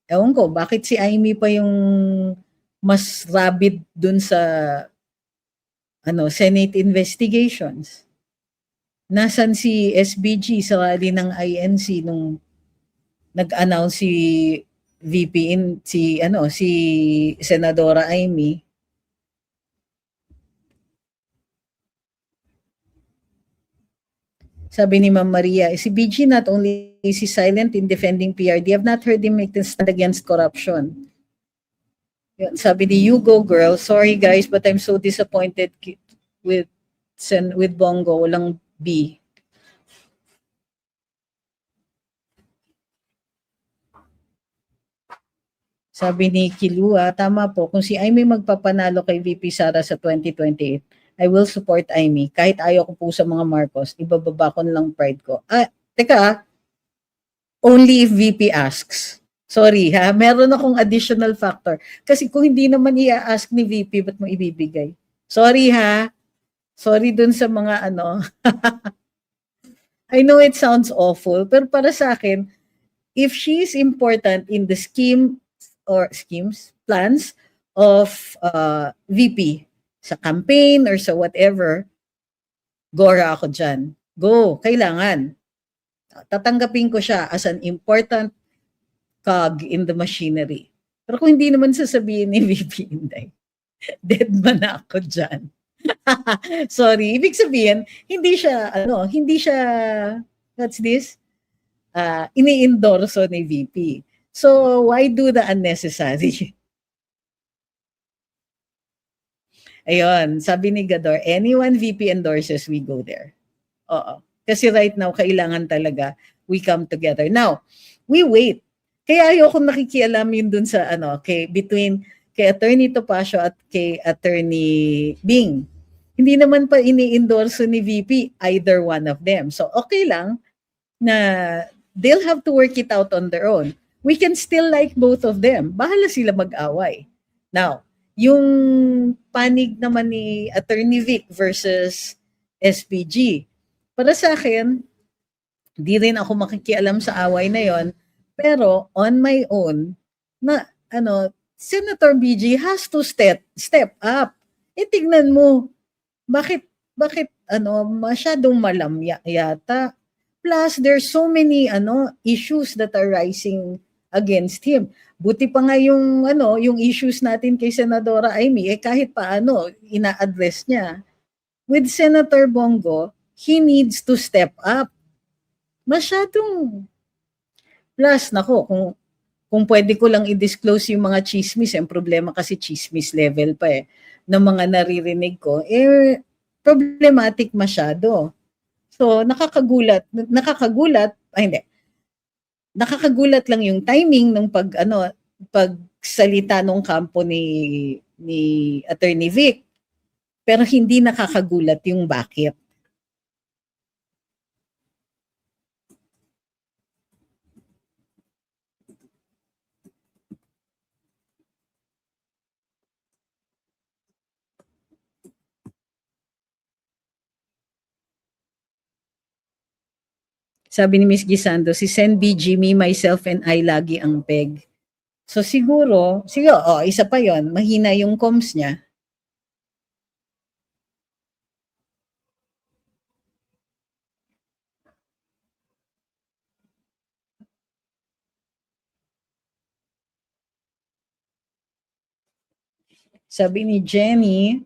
ewan ko, bakit si Amy pa yung mas rabid dun sa Senate investigations? Nasaan si SBG sa rally ng INC nung nag-announce si VP si Senadora Amy? Sabi ni Ma'am Maria, si BG not only is he silent in defending PRD, I've not heard him make the stand against corruption. Sabi ni You Go Girl, sorry guys, but I'm so disappointed with Bongo, walang B. Sabi ni Kilua, tama po, kung si Amy magpapanalo kay VP Sara sa 2028, I will support Amy. Kahit ayaw ko po sa mga Marcos, ibababa ko lang pride ko. Teka, only if VP asks. Sorry ha, meron akong additional factor. Kasi kung hindi naman i-ask ni VP, ba't mo ibibigay? Sorry ha. Sorry dun sa mga ano. I know it sounds awful, pero para sa akin, if she's important in the plans of VP, sa campaign or sa whatever, Gora ako dyan. Go, kailangan. Tatanggapin ko siya as an important cog in the machinery. Pero kung hindi naman sasabihin ni VP Inday, dead man na ako dyan. Sorry, ibig sabihin, hindi siya, what's this? Ini-endorso ni VP. So, why do the unnecessary? Ayun, sabi ni Gador, anyone VP endorses, we go there. Oo. Kasi right now, kailangan talaga we come together. Now, we wait. Kaya ayoko nakikialam yun dun sa between kay Attorney Topacio at kay Attorney Bing. Hindi naman pa ini-endorso ni VP either one of them. So okay lang na they'll have to work it out on their own. We can still like both of them. Bahala sila mag-away. Now, yung panig naman ni Attorney Vic versus SPG, para sa akin, di rin ako makikialam sa away na yon. Pero on my own, Senator BG has to step up. Tignan mo, bakit masyadong malamya yata. Plus, there's so many issues that are rising against him. Buti pa nga yung issues natin kay Senadora Amy, kahit paano ina-address niya. With Senator Bongo, he needs to step up. Masyadong plus, kung pwede ko lang i-disclose yung mga chismis, ang problema kasi chismis level pa ng mga naririnig ko, problematic masyado. So, nakakagulat lang yung timing ng pagsalita ng kampo ni Attorney Vic, pero hindi nakakagulat yung bakit. Sabi ni Miss Gisando, si Sen BG, me, myself, and I lagi ang peg. So siguro, isa pa yon, mahina yung comms niya. Sabi ni Jenny,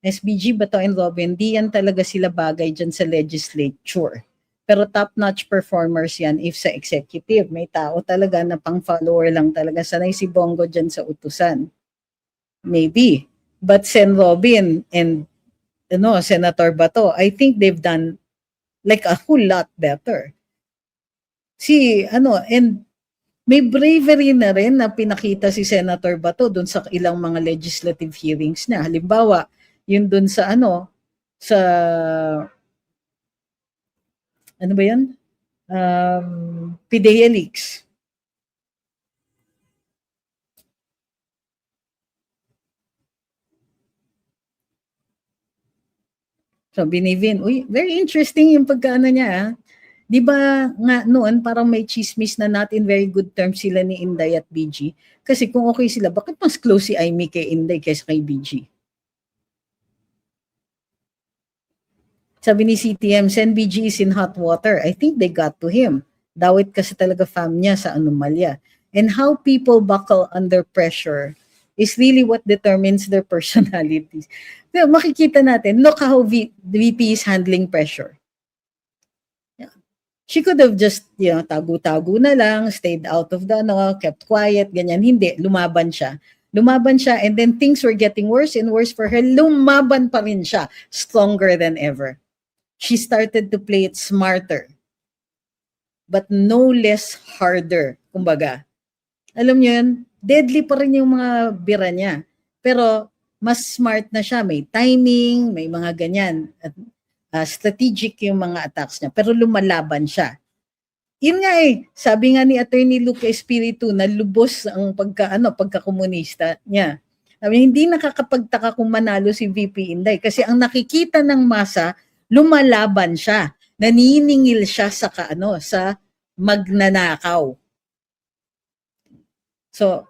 SBG, Bato and Robin, di yan talaga sila bagay dyan sa legislature. Pero top-notch performers yan if sa executive. May tao talaga na pang-follower lang talaga. Sanay si Bongo dyan sa utusan. Maybe. But Sen Robin and Senator Bato, I think they've done like a whole lot better. And may bravery na rin na pinakita si Senator Bato dun sa ilang mga legislative hearings niya. Halimbawa, yun dun sa ano ba yan? PDEA leaks. Sabi ni Vin, very interesting yung pagkaano niya. Di ba nga noon parang may chismis na not in very good terms sila ni Inday at BG? Kasi kung okay sila, bakit mas close si Amy kay Inday kaysa kay BG? Sabi ni CTM, Sen BG is in hot water. I think they got to him. Dawit kasi talaga fam niya sa anomalya. And how people buckle under pressure is really what determines their personalities. So, makikita natin, look how the VP is handling pressure. Yeah. She could have just, tago-tago na lang, stayed out of kept quiet, ganyan. Hindi, lumaban siya. And then things were getting worse and worse for her. Lumaban pa rin siya, stronger than ever. She started to play it smarter, but no less harder, kumbaga. Alam niyo yun, deadly pa rin yung mga bira niya. Pero mas smart na siya, may timing, may mga ganyan. Strategic yung mga attacks niya, pero lumalaban siya. Yun nga sabi nga ni Attorney Luke Espiritu na lubos ang pagka-komunista niya. Sabi, hindi nakakapagtaka kung manalo si VP Inday kasi ang nakikita ng masa, lumalaban siya, naniningil siya sa sa magnanakaw. So,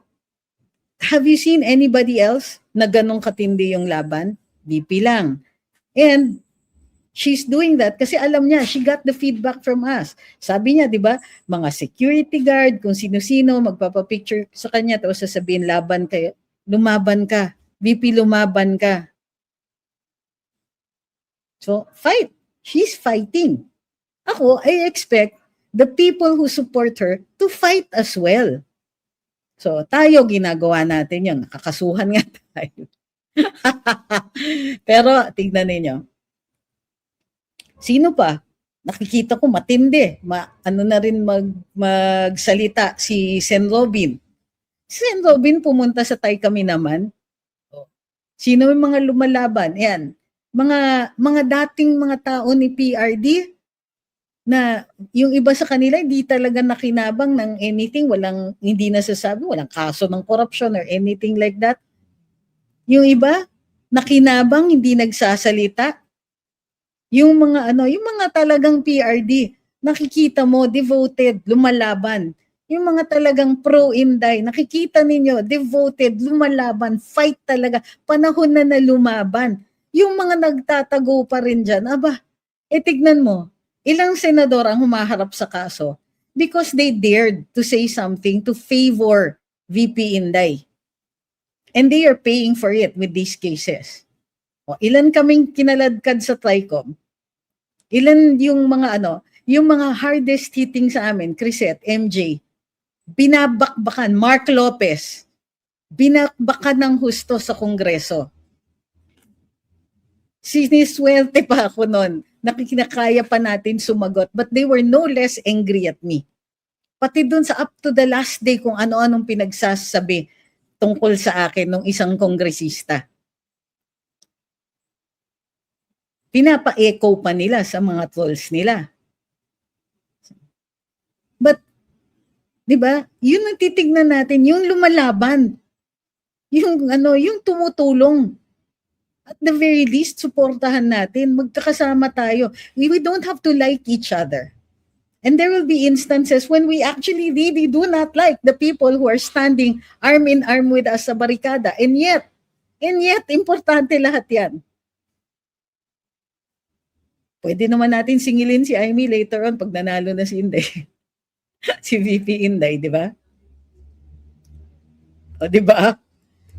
have you seen anybody else na ganong katindi yung laban? VP lang. And she's doing that kasi alam niya, she got the feedback from us. Sabi niya, di ba, mga security guard, kung sino-sino, magpapapicture sa kanya, tapos sasabihin, laban kayo. Lumaban ka. VP, lumaban ka. So, fight. She's fighting. Ako, I expect the people who support her to fight as well. So, tayo ginagawa natin yun. Nakakasuhan nga tayo. Pero, tignan ninyo. Sino pa? Nakikita ko matindi. Ano na rin magsalita si Sen Robin. Si Sen Robin pumunta sa Tay Kami Naman. Sino yung mga lumalaban? Yan. Mga dating mga tao ni PRD na yung iba sa kanila hindi talaga nakinabang ng anything, hindi nasasabi, walang kaso ng corruption or anything like that. Yung iba, nakinabang, hindi nagsasalita. Yung mga talagang PRD, nakikita mo, devoted, lumalaban. Yung mga talagang pro-Inday, nakikita ninyo, devoted, lumalaban, fight talaga, panahon na lumaban. Yung mga nagtatago pa rin dyan, tignan mo, ilang senador ang humaharap sa kaso because they dared to say something to favor VP Inday. And they are paying for it with these cases. Ilan kaming kinaladkad sa TRICOM? Ilan yung mga hardest hitting sa amin, Crisette, MJ, binabakbakan, Mark Lopez, binakbakan ng husto sa Kongreso. Siniswerte pa ako noon, nakikinakaya pa natin sumagot, but they were no less angry at me. Pati dun sa up to the last day kung ano-anong pinagsasabi tungkol sa akin ng isang kongresista. Pinapa-echo pa nila sa mga trolls nila. But, di ba, yun ang titignan natin, yung lumalaban, yung tumutulong. At the very least, suportahan natin, magkakasama tayo. We don't have to like each other. And there will be instances when we actually really do not like the people who are standing arm in arm with us sa barikada. And yet, importante lahat yan. Pwede naman natin singilin si Amy later on pag nanalo na si Inday. Si VP Inday, di ba? O, di ba?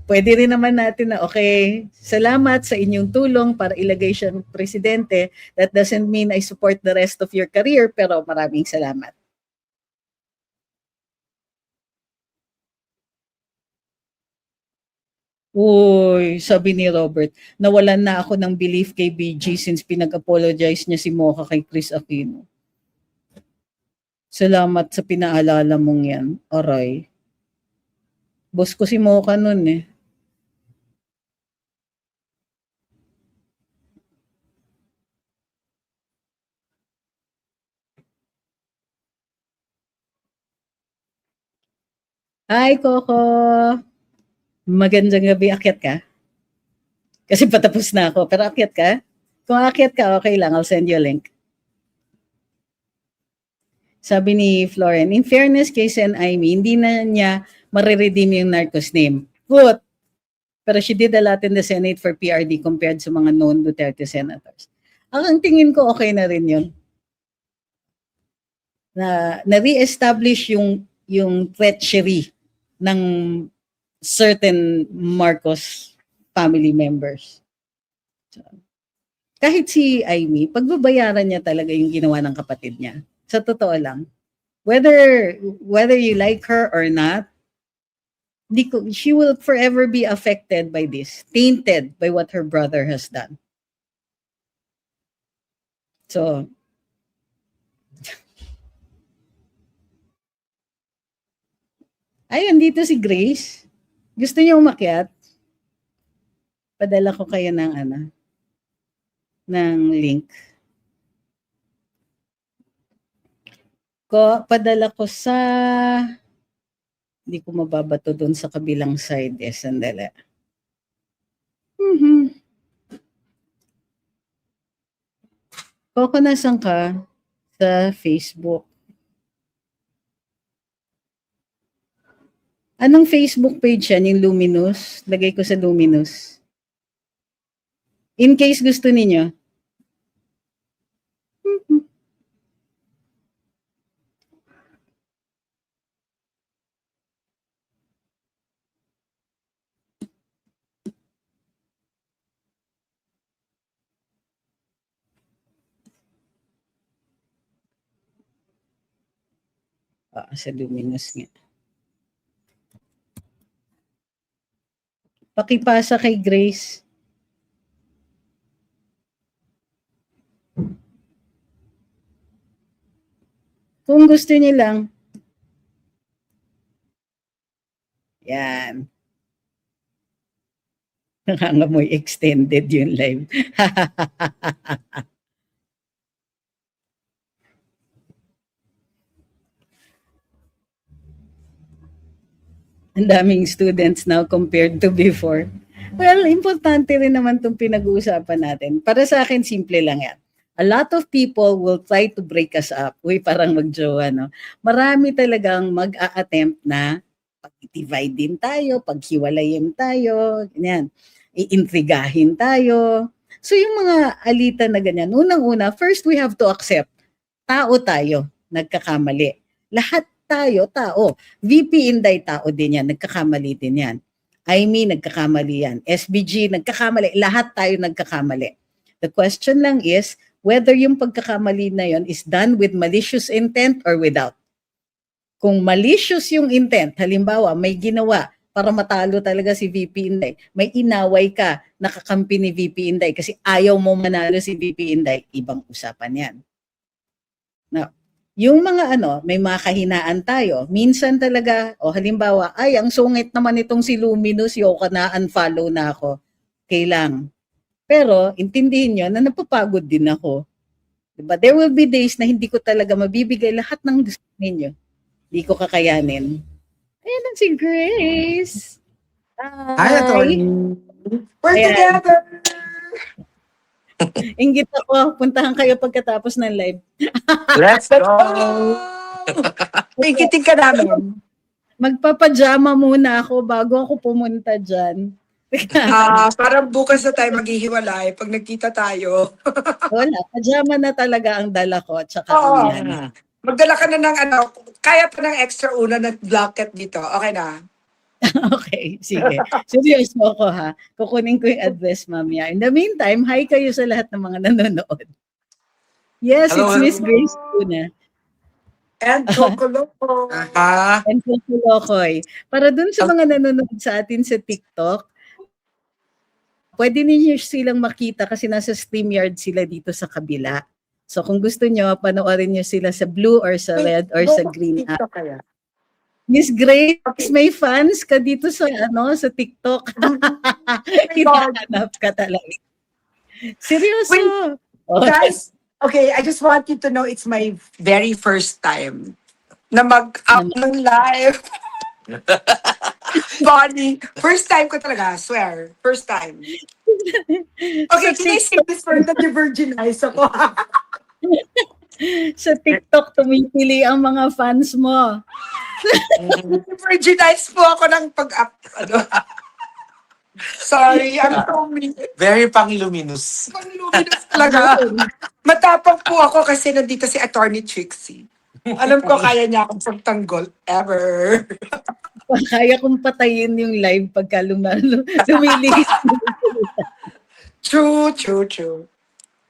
Pwede rin naman natin na, okay, salamat sa inyong tulong para ilagay siyang presidente. That doesn't mean I support the rest of your career, pero maraming salamat. Uy, sabi ni Robert, nawalan na ako ng belief kay BG since pinag-apologize niya si Mocha kay Chris Aquino. Salamat sa pinaalala mong yan, aray. Boss ko si Mocha nun eh. Hi, Coco! Magandang gabi, akyat ka? Kasi patapos na ako, pero akyat ka? Kung akyat ka, okay lang, I'll send you a link. Sabi ni Floren, in fairness kay Sen Aimee, hindi na niya mariredeem yung narcos name. Good. Pero she did a lot in the Senate for PRD compared sa mga known Duterte senators. Ang tingin ko, okay na rin yun. Na re-establish yung treachery ng certain Marcos family members. So, kahit si Aimee, pagbabayaran niya talaga yung ginawa ng kapatid niya. Sa totoo lang. Whether you like her or not, she will forever be affected by this, tainted by what her brother has done. So, ayun, dito si Grace. Gusto niyo umakyat? Padala ko kayo ng link. Padala ko sa, hindi ko mababato doon sa kabilang side. Sandali. Mhm. Coco, nasan ka? Sa Facebook. Anong Facebook page yan? Yung Luminous? Lagay ko sa Luminous. In case gusto ninyo. Mhm. Sa Luminous nga. Pakipasa kay Grace. Kung gusto niyo lang. Yan. Nangangamoy extended yung live. Ang daming students now compared to before. Well, importante rin naman itong pinag-uusapan natin. Para sa akin, simple lang yan. A lot of people will try to break us up. Uy, parang mag-jowa, no? Marami talagang mag-a-attempt na pag-divide din tayo, paghiwalayin tayo, ganyan. Iintrigahin tayo. So yung mga alitan na ganyan, unang-una, first we have to accept, tao tayo, nagkakamali. Lahat tayo, tao. VP Inday, tao din yan, nagkakamali din yan. Aimee, nagkakamali yan. SBG, nagkakamali. Lahat tayo nagkakamali. The question lang is, whether yung pagkakamali na yon is done with malicious intent or without. Kung malicious yung intent, halimbawa, may ginawa para matalo talaga si VP Inday, may inaway ka, nakakampi ni VP Inday kasi ayaw mo manalo si VP Inday, ibang usapan yan. Now, yung mga may mga kahinaan tayo. Minsan talaga, halimbawa, ay, ang sungit naman itong si Luminous, ka na, unfollow na ako. Kailang. Pero, intindihin nyo na napapagod din ako. Diba? There will be days na hindi ko talaga mabibigay lahat ng gusto ninyo. Hindi ko kakayanin. Ayan lang si Grace. Hi, Atty. We're Ayan. together! Inggit ako, puntahan kayo pagkatapos ng live. Let's go! Ikitin ka namin. Magpapajama muna ako bago ako pumunta dyan. Parang bukas na tayo maghihiwalay pag nagkita tayo. Wala, pajama na talaga ang dala ko at saka Oo. yan. Magdala ka na ng kaya pa ng extra una na blanket dito. Okay na? Okay, sige. Seryoso ako ha. Kukunin ko yung address mamaya. In the meantime, hi kayo sa lahat ng mga nanonood. Yes, Hello, it's Miss hello. Grace Tuna. And Chocolate. And Kukulokoy. Para dun sa mga nanonood sa atin sa TikTok, pwede ninyo silang makita kasi nasa StreamYard sila dito sa kabila. So kung gusto nyo, panoorin nyo sila sa blue or sa red or sa green app. Kaya. Miss Grace, may fans ka dito sa sa TikTok. Hinahanap ka talaga. Seryoso. Guys, okay, I just want you to know it's my very first time na mag-up ng live. Bonnie, first time ko talaga, swear. First time. Okay, can I say this for that you virginize ako? Sa TikTok, tumipili ang mga fans mo. Virginize po ako ng pag-up. Sorry, I'm so mean. Very pang-luminous. Luminous talaga. Matapang po ako kasi nandito si Attorney Trixie. Alam ko kaya niya akong pagtanggol ever. Kaya kong patayin yung live pagka lumilihis. True.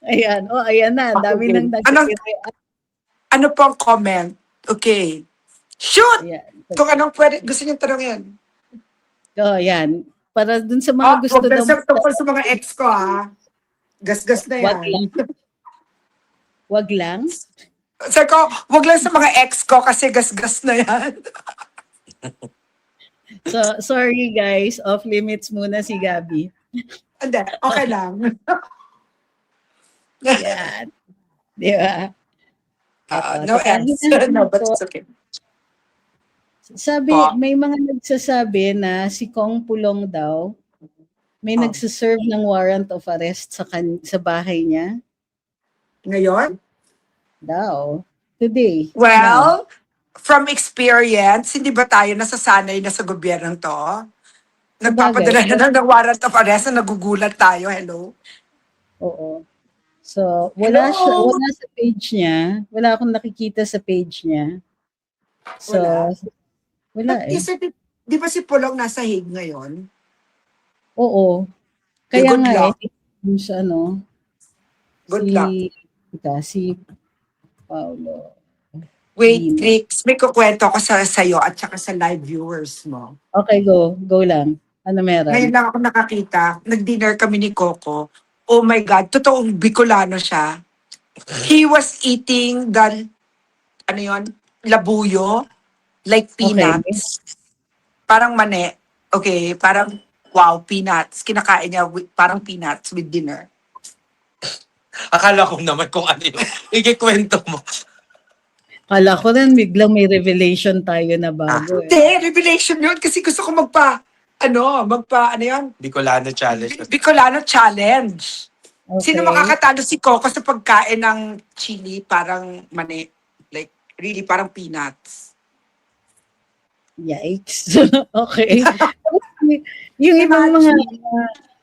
Ayan. Ayan na. Dami nang Ano po ang comment? Okay. Shoot! Ayan. Kung anong gusto niyong tanongin. Yan. Para dun sa mga gusto Huwag lang tungkol sa mga ex ko, ha? Gasgas na Wag yan. lang. Wag lang? Sabi ko, huwag lang sa mga ex ko kasi gasgas na yan. So, sorry guys. Off limits muna si Gabi. Hindi, okay lang. Yan. Di ba? No answer. No, but it's okay. Sabi, may mga nagsasabi na si Kong Pulong daw may nagsiserve ng warrant of arrest sa bahay niya Ngayon? daw. Today. Now. Well, from experience, hindi ba tayo nasasanay na sa gobyernong to? Nagpapadala na lang ng warrant of arrest na nagugulat tayo. Hello? Oo. So, wala Hello? wala sa page niya. Wala akong nakikita sa page niya. So, wala But eh. di ba si Pulong nasa Hague ngayon? Oo. Kaya good nga luck. yung sa Good si, luck. si Paulo. Wait, Lino. Trix, may kukwento ko sa'yo at saka sa live viewers mo. Okay, go. Go lang. Ano meron? Ngayon lang ako nakakita, nag-dinner kami ni Coco. Oh my God, totoong Bicolano siya. He was eating ano yon, labuyo, like peanuts. Parang mani. Okay, parang wow, peanuts. Kinakain niya parang peanuts with dinner. Akala ko naman kung ano yun. Ikikwento mo. Kala ko rin biglang may revelation tayo na bago eh. Hindi, revelation yun kasi gusto ko ano yun? Bicolano challenge. Bicolano challenge. Okay. Sino makakatalo si Coco sa pagkain ng chili parang mani? Like, really parang peanuts. Yikes. Okay. Yung ibang mga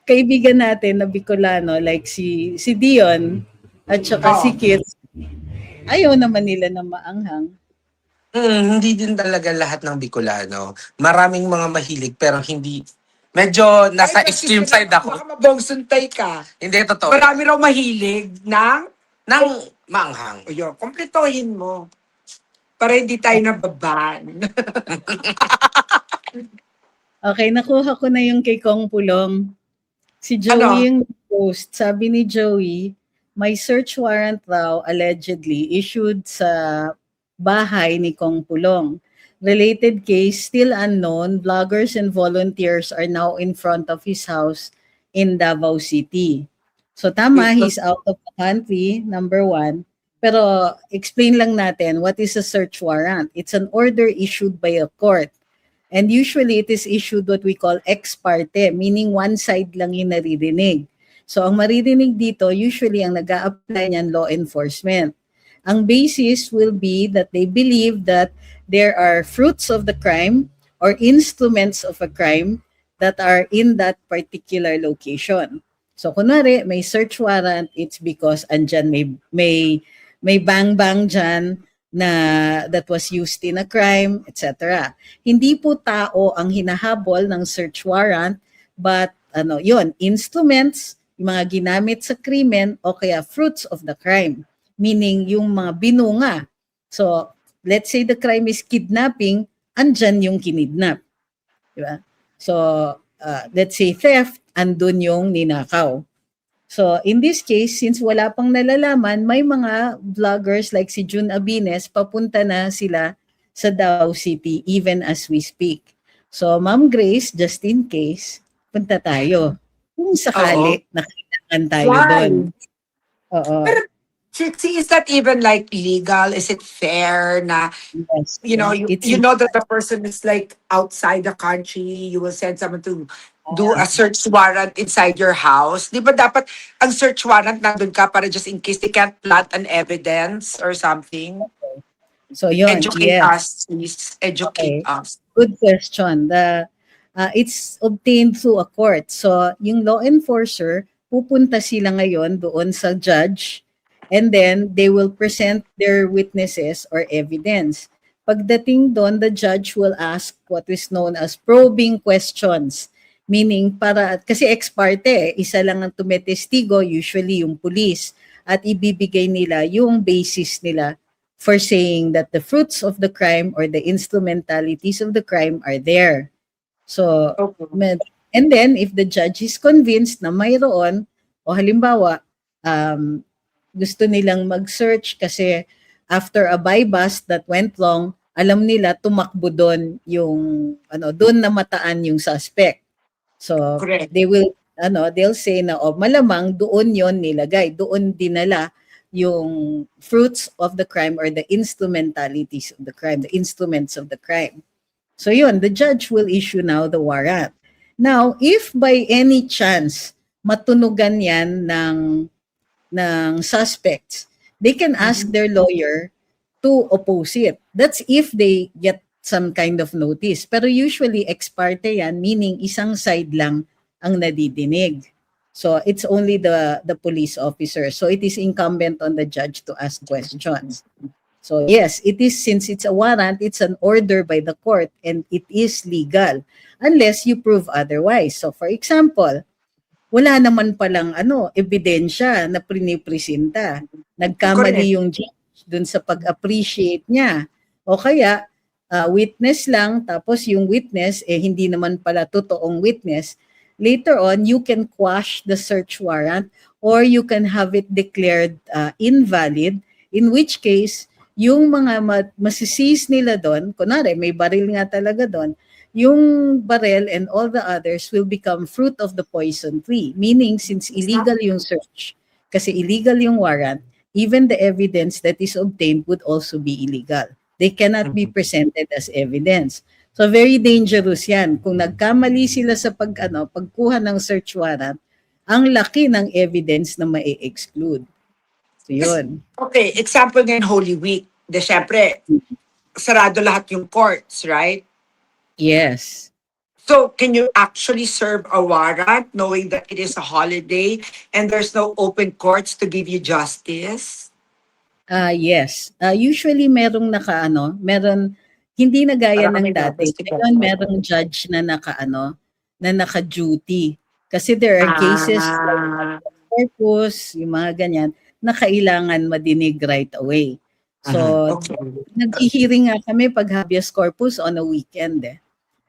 kaibigan natin na Bicolano, like si Dion at saka si Kit, ayaw naman nila na maanghang. Hindi din talaga lahat ng Bicolano. Maraming mga mahilig pero hindi. Medyo nasa extreme side ako. Baka mabongsuntay ka. Hindi, totoo. Marami raw mahilig ng Nang maanghang. Ayun, kompletohin mo. Para hindi tayo nababan. Okay, nakuha ko na yung kay Kong Pulong. Si Joey Ano? yung post. Sabi ni Joey, may search warrant raw allegedly issued sa bahay ni Kong Pulong. Related case, still unknown, vloggers and volunteers are now in front of his house in Davao City. So tama, he's out of the country, number one. Pero explain lang natin, what is a search warrant? It's an order issued by a court. And usually it is issued what we call ex parte, meaning one side lang yung naririnig. So ang maririnig dito, usually ang nag-a-apply niyan law enforcement. Ang basis will be that they believe that there are fruits of the crime or instruments of a crime that are in that particular location. So kunwari, may search warrant, it's because andyan may bang-bang dyan na that was used in a crime, etc. Hindi po tao ang hinahabol ng search warrant, but instruments, yung mga ginamit sa krimen o kaya fruits of the crime, meaning yung mga binunga. So, let's say the crime is kidnapping, andyan yung kinidnap. Diba? So, let's say theft, andun yung ninakaw. So, in this case, since wala pang nalalaman, may mga vloggers like si June Abines, papunta na sila sa Davao City even as we speak. So, Ma'am Grace, just in case, punta tayo. Kung sakali, nakailangan tayo doon. Oo. Pero, Trixie, is that even like legal? Is it fair na, Yes. you know, you know that the person is like outside the country, you will send someone to do a search warrant inside your house? Di ba dapat ang search warrant nandun ka para just in case they can't plant an evidence or something? So, yun. Educate Yes. us, please. Educate us. Good question. It's obtained through a court. So, yung law enforcer, pupunta sila ngayon doon sa judge, and then they will present their witnesses or evidence. Pagdating doon, the judge will ask what is known as probing questions. Meaning, kasi ex parte, isa lang ang tumetestigo, usually yung police, at ibibigay nila yung basis nila for saying that the fruits of the crime or the instrumentalities of the crime are there. So, and then if the judge is convinced na mayroon, o halimbawa, gusto nilang mag-search kasi after a buy-bust that went wrong, alam nila tumakbo doon yung, doon namataan yung suspect. So, Correct. they'll say na, malamang doon yon nilagay, doon dinala yung fruits of the crime or the instrumentalities of the crime, the instruments of the crime. So yun, the judge will issue now the warrant. Now, if by any chance matunugan yan ng suspects, they can ask their lawyer to oppose it. That's if they get some kind of notice. Pero usually ex parte yan, meaning isang side lang ang nadidinig. So it's only the police officer. So it is incumbent on the judge to ask questions. So yes, it is, since it's a warrant, it's an order by the court and it is legal unless you prove otherwise. So for example, wala naman palang ebidensya na prinipresenta. Nagkamali yung judge dun sa pag-appreciate niya. O kaya witness lang, tapos yung witness hindi naman pala totoong witness. Later on, you can quash the search warrant or you can have it declared invalid, in which case yung mga masiseize nila doon, kunwari may baril nga talaga doon, yung barrel and all the others will become fruit of the poison tree. Meaning, since illegal yung search, kasi illegal yung warrant, even the evidence that is obtained would also be illegal. They cannot be presented as evidence. So very dangerous yan. Kung nagkamali sila sa pagkuha ng search warrant, ang laki ng evidence na ma-exclude. So yun. Okay, example ngayon Holy Week. De syempre, sarado lahat yung courts, right? Yes. So, can you actually serve a warrant knowing that it is a holiday and there's no open courts to give you justice? Yes. Usually merong meron, hindi na gaya Parang ng may dati. dapat Ngayon merong judge na na naka-duty. Kasi there are cases like corpus, yung mga ganyan, na kailangan madinig right away. So, Okay. nag-hearing nga kami pag habeas corpus on a weekend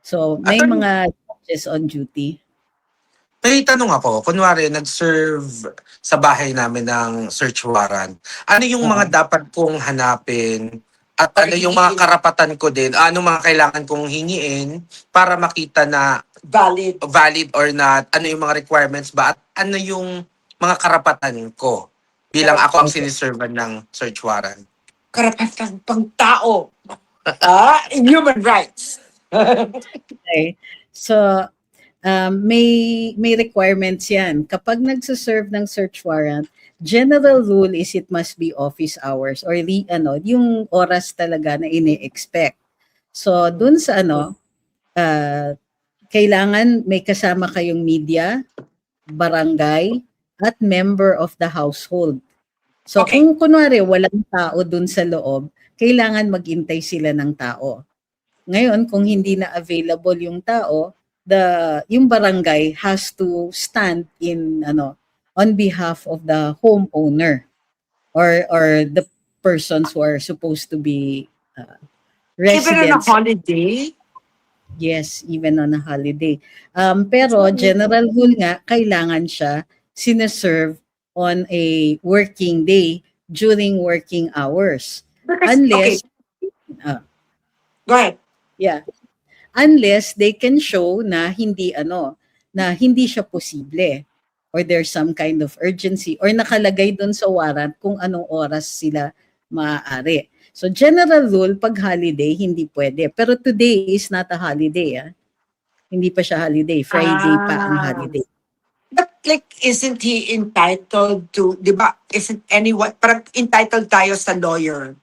So, may Attorney- mga judges on duty. May tanong ako, kunwari nag-serve sa bahay namin ng search warrant. Ano yung mga dapat kong hanapin at ano yung mga karapatan ko din? Ano mga kailangan kong hingiin para makita na Valid. valid or not? Ano yung mga requirements ba? At ano yung mga karapatan ko bilang ako ang siniservan ng search warrant? Karapatan pang tao. Human rights. Okay. So, may requirements yan. Kapag nagsaserve ng search warrant, general rule is it must be office hours or yung oras talaga na ini-expect. So, dun sa kailangan may kasama kayong media, barangay, at member of the household. So, Okay. kung kunwari walang tao dun sa loob, kailangan maghintay sila ng tao. Ngayon, kung hindi na available yung tao, yung barangay has to stand in on behalf of the homeowner or the persons who are supposed to be Even on a residents. holiday? Yes, even on a holiday. Pero general rule nga, kailangan siya sineserve on a working day during working hours. Unless, Okay, go ahead. yeah, unless they can show na hindi siya posible or there's some kind of urgency or nakalagay doon sa warrant kung anong oras sila maaari. So general rule, pag holiday, hindi pwede. Pero today is not a holiday. Hindi pa siya holiday. Friday pa ang holiday. But like, isn't he entitled to, di ba, isn't anyone, parang entitled tayo sa lawyer.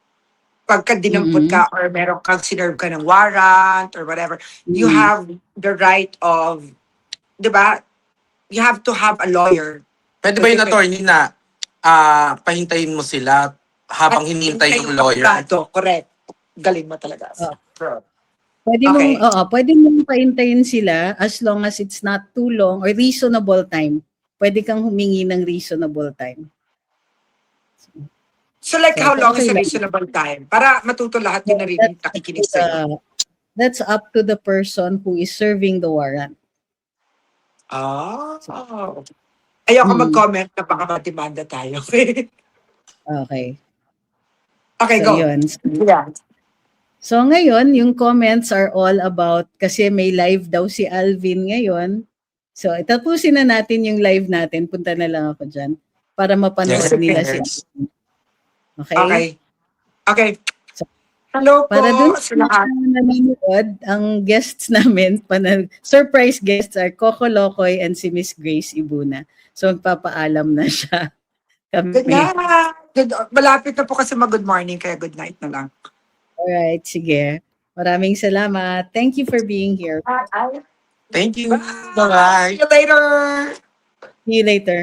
Pagka dinampot ka or meron kang sinerve ka ng warrant or whatever, you have the right of, di ba, you have to have a lawyer. Pwede ba yung attorney na pahintayin mo sila habang hinihintay yung lawyer? Correct. Galing mo talaga. Pwede mong paintayin sila as long as it's not too long or reasonable time. Pwede kang humingi ng reasonable time. So like, So, how long okay is a lang. reasonable time? Para matuto lahat yung nakikinig sa'yo. That's up to the person who is serving the warrant. Ayoko mag-comment na baka matimanda tayo. Okay. Okay, So, go. yun. Yeah. So ngayon, yung comments are all about, kasi may live daw si Alvin ngayon. So itapusin na natin yung live natin. Punta na lang ako dyan para mapanood Yes. nila si Alvin. Okay? Okay. Hello po Para dun sa sa mga lahat. nanonood, ang guests namin, surprise guests are Coco Locoy and si Miss Grace Ibuna. So magpapaalam na siya Good kami. night. Malapit na po kasi mag-good morning, kaya good night na lang. Alright, sige. Maraming salamat. Thank you for being here. Thank you. Bye-bye. See you later. See you later.